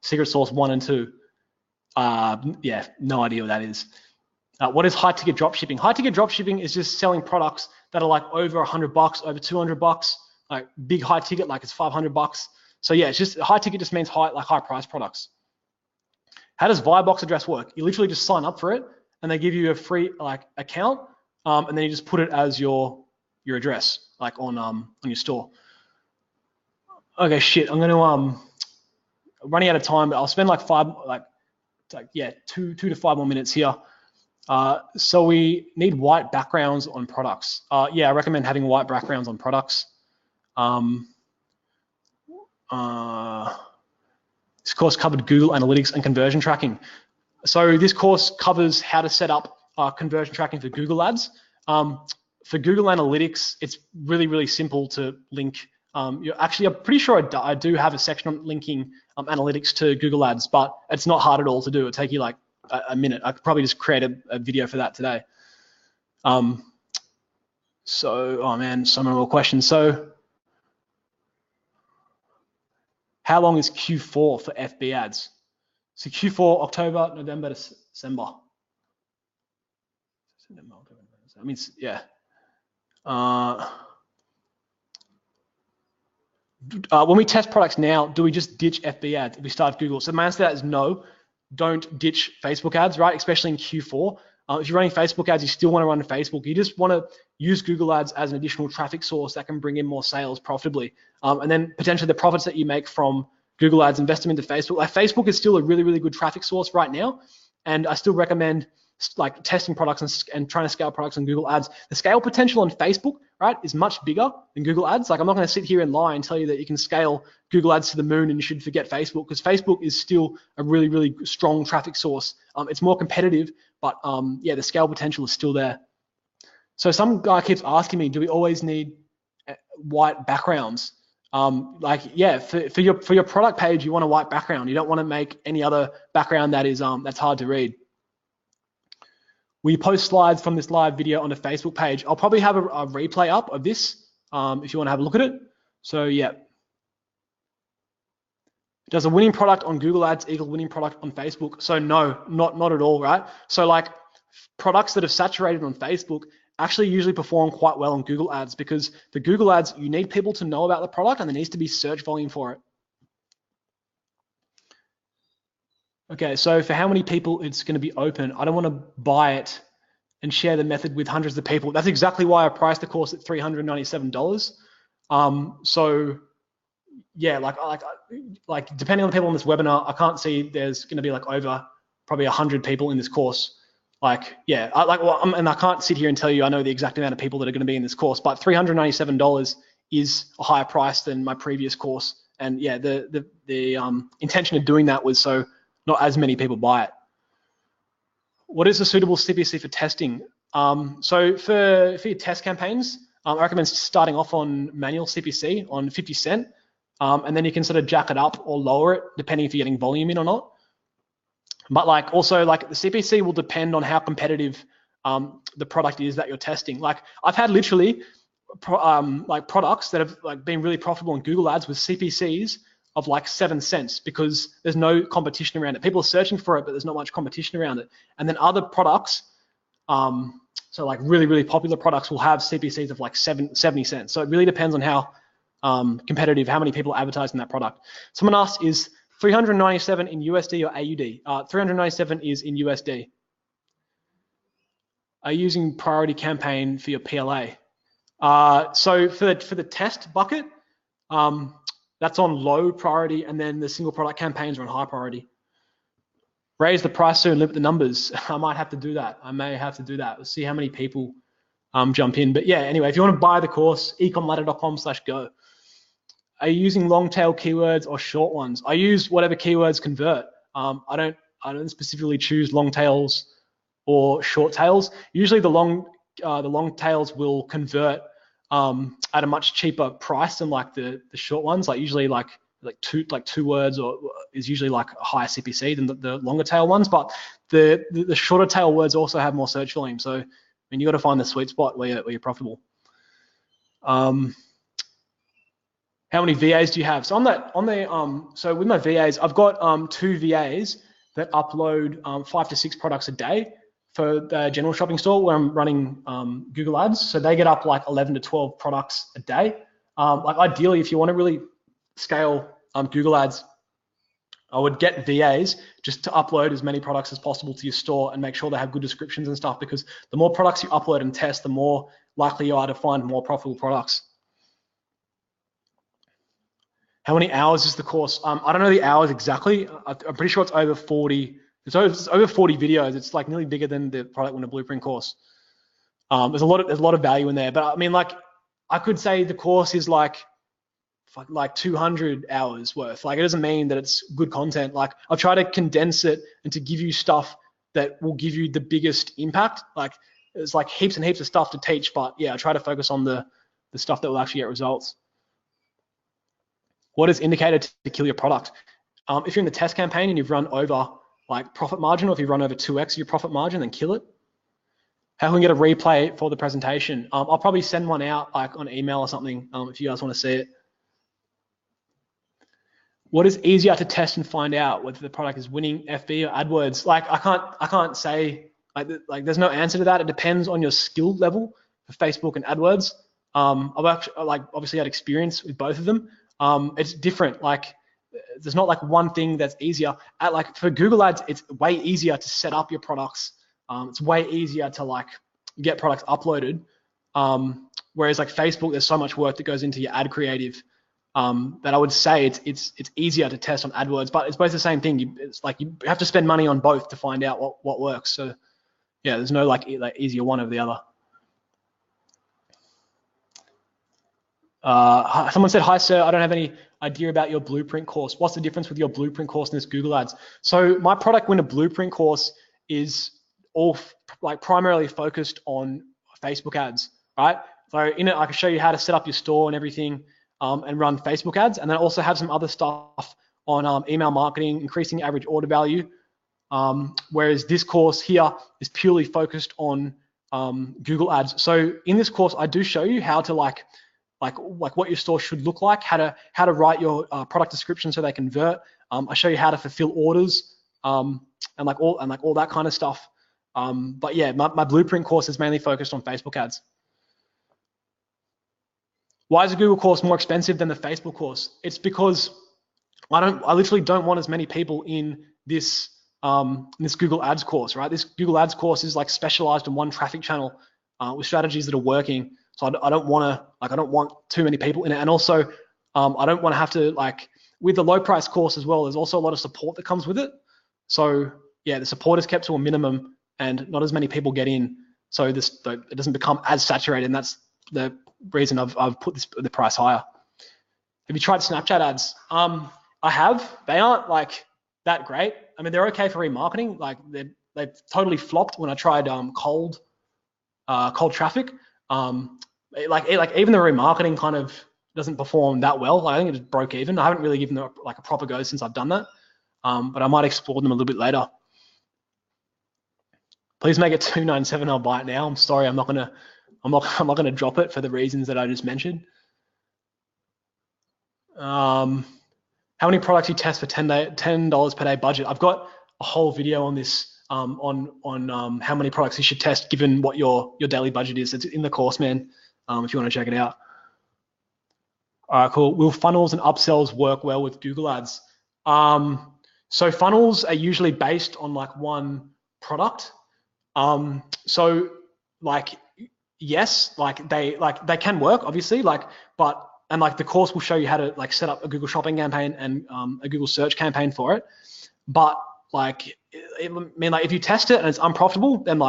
Secret sauce 1 and 2. Yeah, no idea what that is. What is high ticket dropshipping? High ticket dropshipping is just selling products that are like over $100, over $200, like big high ticket, like it's $500. So yeah, it's just high ticket just means high price products. How does Vibox address work? You literally just sign up for it and they give you a free like account, and then you just put it as your address, like on your store. Okay, shit, I'm gonna running out of time, but I'll spend like 2 to 5 more minutes here. So we need white backgrounds on products. Yeah, I recommend having white backgrounds on products. This course covered Google Analytics and conversion tracking. So this course covers how to set up conversion tracking for Google Ads. For Google Analytics, it's really, really simple to link. I'm pretty sure I do have a section on linking analytics to Google Ads, but it's not hard at all to do. It'll take you like a minute. I could probably just create a video for that today. Oh man, so many more questions. So how long is Q4 for FB ads? So Q4, October, November, December. I mean, yeah. When we test products now, do we just ditch FB ads if we start Google? So my answer to that is no. Don't ditch Facebook ads, right? Especially in Q4. If you're running Facebook ads, you still want to run Facebook. You just want to use Google ads as an additional traffic source that can bring in more sales profitably. And then potentially the profits that you make from Google ads, invest them into Facebook. Like Facebook is still a really, really good traffic source right now. And I still recommend like testing products and trying to scale products on Google Ads. The scale potential on Facebook, right, is much bigger than Google Ads. Like I'm not going to sit here and lie and tell you that you can scale Google Ads to the moon and you should forget Facebook, because Facebook is still a really, really strong traffic source. It's more competitive, but yeah, the scale potential is still there. So some guy keeps asking me, do we always need white backgrounds? Like, yeah, for your product page, you want a white background. You don't want to make any other background that is that's hard to read. We post slides from this live video on the Facebook page. I'll probably have a replay up of this if you want to have a look at it. So yeah. Does a winning product on Google Ads equal winning product on Facebook? So no, not at all, right? So like products that have saturated on Facebook actually usually perform quite well on Google Ads, because the Google Ads, you need people to know about the product and there needs to be search volume for it. Okay, so for how many people it's going to be open, I don't want to buy it and share the method with hundreds of people. That's exactly why I priced the course at $397. So yeah, like depending on the people on this webinar, I can't see there's going to be like over probably 100 people in this course. Like, yeah, and I can't sit here and tell you I know the exact amount of people that are going to be in this course, but $397 is a higher price than my previous course. And yeah, the intention of doing that was so not as many people buy it. What is a suitable CPC for testing? So for your test campaigns, I recommend starting off on manual CPC on 50 cent, and then you can sort of jack it up or lower it depending if you're getting volume in or not. But like also like the CPC will depend on how competitive the product is that you're testing. Like I've had literally like products that have like been really profitable on Google Ads with CPCs of like 7 cents because there's no competition around it. People are searching for it, but there's not much competition around it. And then other products, so like really, really popular products will have CPCs of like 70 cents. So it really depends on how competitive, how many people are advertising that product. Someone asked, is 397 in USD or AUD? 397 is in USD. Are you using priority campaign for your PLA? So for the test bucket, that's on low priority, and then the single product campaigns are on high priority. Raise the price soon, limit the numbers. I might have to do that. I may have to do that. We'll see how many people jump in. But yeah, anyway, if you want to buy the course, ecomladder.com/go. Are you using long tail keywords or short ones? I use whatever keywords convert. I don't specifically choose long tails or short tails. Usually the long tails will convert at a much cheaper price than like the short ones. Like usually like two words or is usually like a higher CPC than the longer tail ones. But the shorter tail words also have more search volume. So I mean, you got to find the sweet spot where you're profitable. How many VAs do you have? So so with my VAs, I've got 2 VAs that upload 5 to 6 products a day for the general shopping store where I'm running Google Ads. So they get up like 11 to 12 products a day. Like ideally, if you want to really scale Google Ads, I would get VAs just to upload as many products as possible to your store and make sure they have good descriptions and stuff, because the more products you upload and test, the more likely you are to find more profitable products. How many hours is the course? I don't know the hours exactly. I'm pretty sure it's over 40. It's over 40 videos. It's like nearly bigger than the Product Winner Blueprint course. There's a lot of value in there. But I mean, like, I could say the course is like 200 hours worth. Like, it doesn't mean that it's good content. Like, I'll try to condense it and to give you stuff that will give you the biggest impact. Like, there's like heaps and heaps of stuff to teach, but yeah, I try to focus on the stuff that will actually get results. What is indicated to kill your product? If you're in the test campaign and you've run over like profit margin, or if you run over 2x your profit margin, then kill it. How can we get a replay for the presentation? I'll probably send one out like on email or something if you guys want to see it. What is easier to test and find out whether the product is winning FB or AdWords? Like I can't say like there's no answer to that. It depends on your skill level for Facebook and AdWords. I've actually obviously had experience with both of them. It's different. Like there's not like one thing that's easier. Like for Google Ads, it's way easier to set up your products. It's way easier to like get products uploaded. Whereas like Facebook, there's so much work that goes into your ad creative that I would say it's easier to test on AdWords, but it's both the same thing. It's like you have to spend money on both to find out what works. So Yeah, there's no like easier one over the other. Someone said, hi, sir, I don't have any idea about your Blueprint course. What's the difference with your Blueprint course and this Google Ads? So my Product Winner Blueprint course is all like primarily focused on Facebook ads, right? So in it, I can show you how to set up your store and everything and run Facebook ads. And then I also have some other stuff on email marketing, increasing average order value. Whereas this course here is purely focused on Google ads. So in this course, I do show you how to like what your store should look like, how to write your product description so they convert. I show you how to fulfill orders and all that kind of stuff. But yeah, my Blueprint course is mainly focused on Facebook ads. Why is the Google course more expensive than the Facebook course? It's because I literally don't want as many people in this Google Ads course, right? This Google Ads course is like specialized in one traffic channel with strategies that are working. So I don't want too many people in it. And also, I don't want to have to with the low price course as well, there's also a lot of support that comes with it. So yeah, the support is kept to a minimum and not as many people get in. So it doesn't become as saturated. And that's the reason I've put the price higher. Have you tried Snapchat ads? I have. They aren't like that great. I mean, they're okay for remarketing. Like they've totally flopped when I tried cold traffic. Even the remarketing kind of doesn't perform that well. I think it just broke even. I haven't really given them a proper go since I've done that, but I might explore them a little bit later. Please make it 297. I'll buy it now. I'm sorry, I'm not gonna drop it for the reasons that I just mentioned. How many products you test for $10 per day budget? I've got a whole video on this. On how many products you should test given what your daily budget is. It's in the course, man, if you want to check it out. All right, cool. Will funnels and upsells work well with Google Ads? So funnels are usually based on one product. So yes, they can work, obviously, but the course will show you how to set up a Google Shopping campaign and a Google search campaign for it. But if you test it and it's unprofitable, then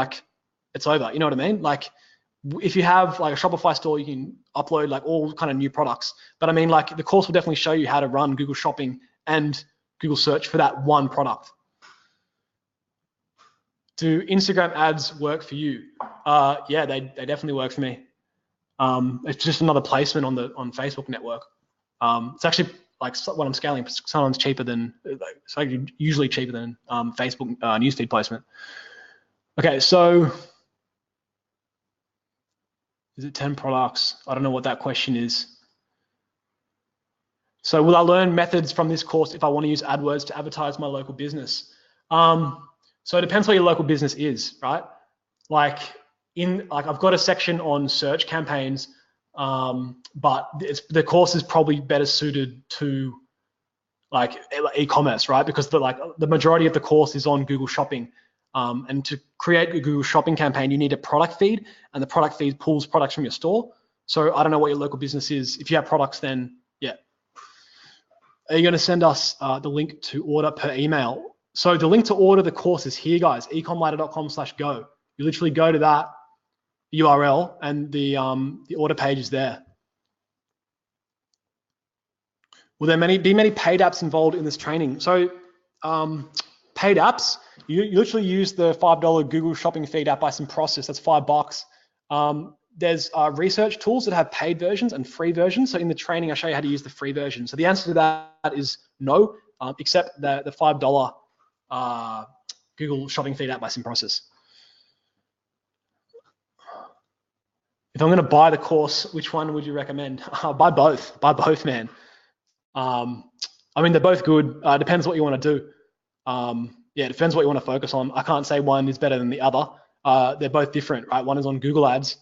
it's over. You know what I mean? If you have a Shopify store, you can upload all kind of new products. But I mean, the course will definitely show you how to run Google Shopping and Google Search for that one product. Do Instagram ads work for you? Yeah, they definitely work for me. It's just another placement on Facebook network. It's actually when I'm scaling, sometimes cheaper than, it's usually cheaper than Facebook newsfeed placement. Okay, so is it 10 products? I don't know what that question is. So will I learn methods from this course if I want to use AdWords to advertise my local business? So it depends what your local business is, right? I've got a section on search campaigns, but the course is probably better suited to e-commerce, right? Because the majority of the course is on Google Shopping, and to create a Google Shopping campaign, you need a product feed, and the product feed pulls products from your store. So I don't know what your local business is. If you have products, then yeah. Are you going to send us the link to order per email? So the link to order the course is here, guys. ecomladder.com/go. You literally go to that URL and the order page is there. Will there be many paid apps involved in this training? So paid apps, you literally use the $5 Google Shopping feed app by SimProcess. That's $5. There's research tools that have paid versions and free versions. So in the training, I show you how to use the free version. So the answer to that is no, except the $5 Google Shopping feed app by SimProcess. If I'm going to buy the course, which one would you recommend? Buy both. Buy both, man. I mean, they're both good. Depends what you want to do. Yeah, it depends what you want to focus on. I can't say one is better than the other. They're both different, right? One is on Google Ads.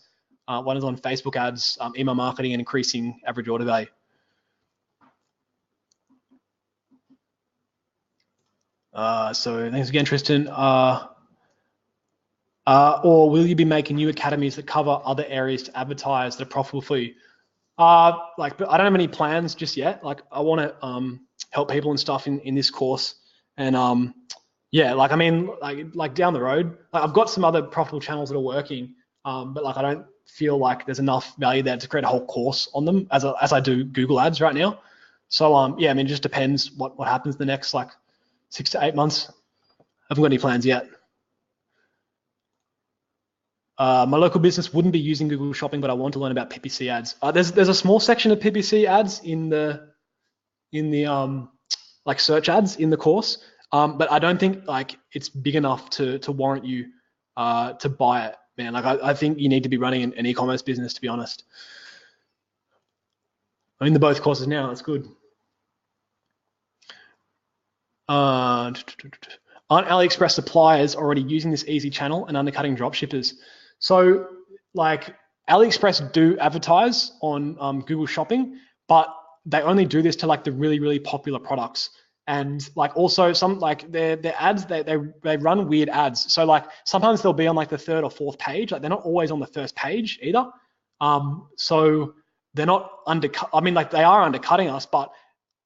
One is on Facebook ads, email marketing, and increasing average order value. So thanks again, Tristan. Or will you be making new academies that cover other areas to advertise that are profitable for you? But I don't have any plans just yet. I want to help people and stuff in this course, and Yeah, like I mean, like down the road, like I've got some other profitable channels that are working, but like I don't feel like there's enough value there to create a whole course on them as I do Google Ads right now. So yeah, I mean, it just depends what happens the next like 6 to 8 months. I haven't got any plans yet. My local business wouldn't be using Google Shopping, but I want to learn about PPC ads. There's a small section of PPC ads in the like search ads in the course, but I don't think like it's big enough to warrant you to buy it, man. Like I think you need to be running an e-commerce business, to be honest. I'm in the both courses now. That's good. Aren't AliExpress suppliers already using this easy channel and undercutting dropshippers? So like AliExpress do advertise on Google Shopping, but they only do this to like the really popular products. And like also some like their ads, they run weird ads. So like sometimes they'll be on like the 3rd or 4th page. Like they're not always on the 1st page either. So they're not undercut. I mean, like they are undercutting us, but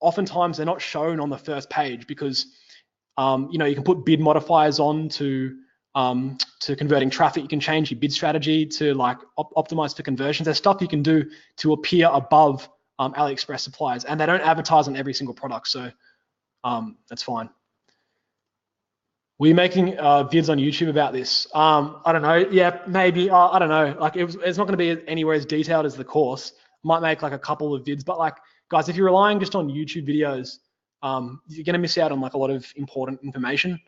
oftentimes they're not shown on the 1st page because you know, you can put bid modifiers on to converting traffic. You can change your bid strategy to like optimize for conversions. There's stuff you can do to appear above AliExpress suppliers, and they don't advertise on every single product, so that's fine. Were you making vids on YouTube about this? I don't know. Yeah, maybe. I don't know. Like it's not going to be anywhere as detailed as the course. I might make like a couple of vids, but like guys, if you're relying just on YouTube videos, you're going to miss out on like a lot of important information.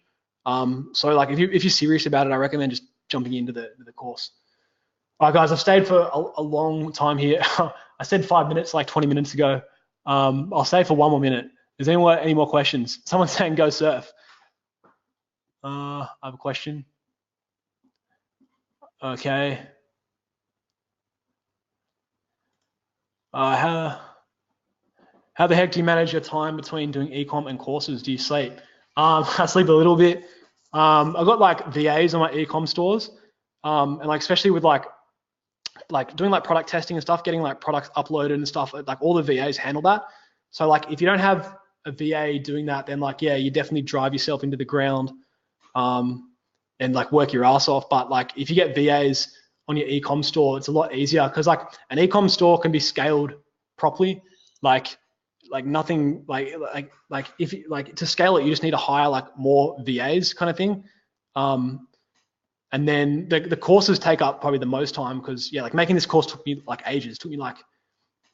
So like if you're serious about it, I recommend just jumping into the course. All right, guys, I've stayed for a long time here. I said 5 minutes like 20 minutes ago. I'll stay for 1 more minute. Is anyone any more questions? Someone's saying go surf. I have a question. Okay. How the heck do you manage your time between doing ecom and courses? Do you sleep? I sleep a little bit. I've got like VAs on my ecom stores, and like especially with like doing like product testing and stuff, getting like products uploaded and stuff. Like all the VAs handle that. So like if you don't have a VA doing that, then like yeah, you definitely drive yourself into the ground, and like work your ass off. But like if you get VAs on your ecom store, it's a lot easier because like an ecom store can be scaled properly. Like nothing like if like to scale it, you just need to hire like more VAs kind of thing. And then the courses take up probably the most time because yeah, like making this course took me like ages. It took me like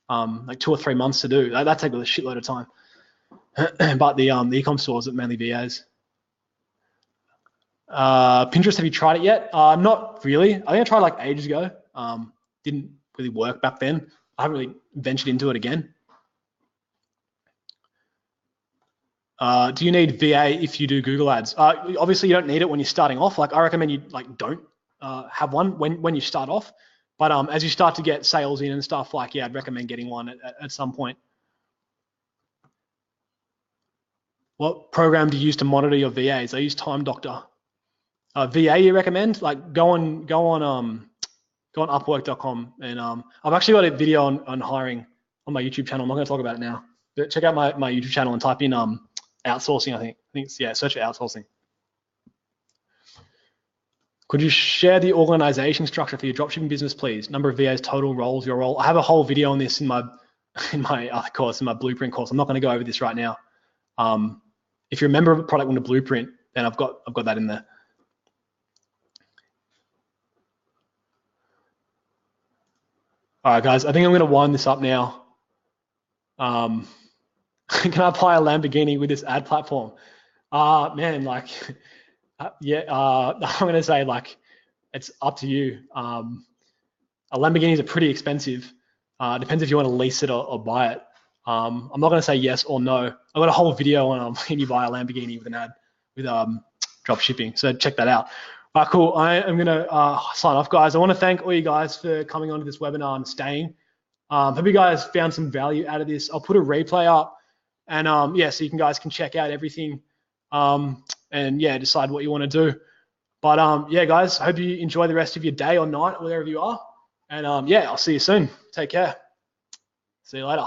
2 or 3 months to do. That takes a shitload of time. But the ecom stores are mainly VAs. Pinterest, have you tried it yet? Not really. I think I tried like ages ago. Didn't really work back then. I haven't really ventured into it again. Do you need VA if you do Google ads? Obviously you don't need it when you're starting off. Like I recommend you like don't have one when you start off. But as you start to get sales in and stuff, like yeah, I'd recommend getting one at some point. What program do you use to monitor your VAs? I use Time Doctor. VA you recommend? Like go on Upwork.com, and I've actually got a video on hiring on my YouTube channel. I'm not going to talk about it now, but check out my YouTube channel and type in outsourcing. I think it's, yeah, search for outsourcing. Could you share the organization structure for your dropshipping business, please? Number of VAs, total roles, your role. I have a whole video on this in my other course, in my blueprint course. I'm not going to go over this right now. If you're a member of a Product Winner Blueprint, then I've got that in there. All right, guys, I think I'm going to wind this up now. Can I apply a Lamborghini with this ad platform? Man, like, yeah, I'm going to say like, it's up to you. A Lamborghinis are pretty expensive. Depends if you want to lease it or buy it. I'm not going to say yes or no. I've got a whole video on can you buy a Lamborghini with an ad with drop shipping. So check that out. All right, cool. I am going to sign off, guys. I want to thank all you guys for coming onto this webinar and staying. Hope you guys found some value out of this. I'll put a replay up, and yeah, so you guys can check out everything, and yeah, decide what you want to do. But yeah, guys, hope you enjoy the rest of your day or night, wherever you are. And yeah, I'll see you soon. Take care. See you later.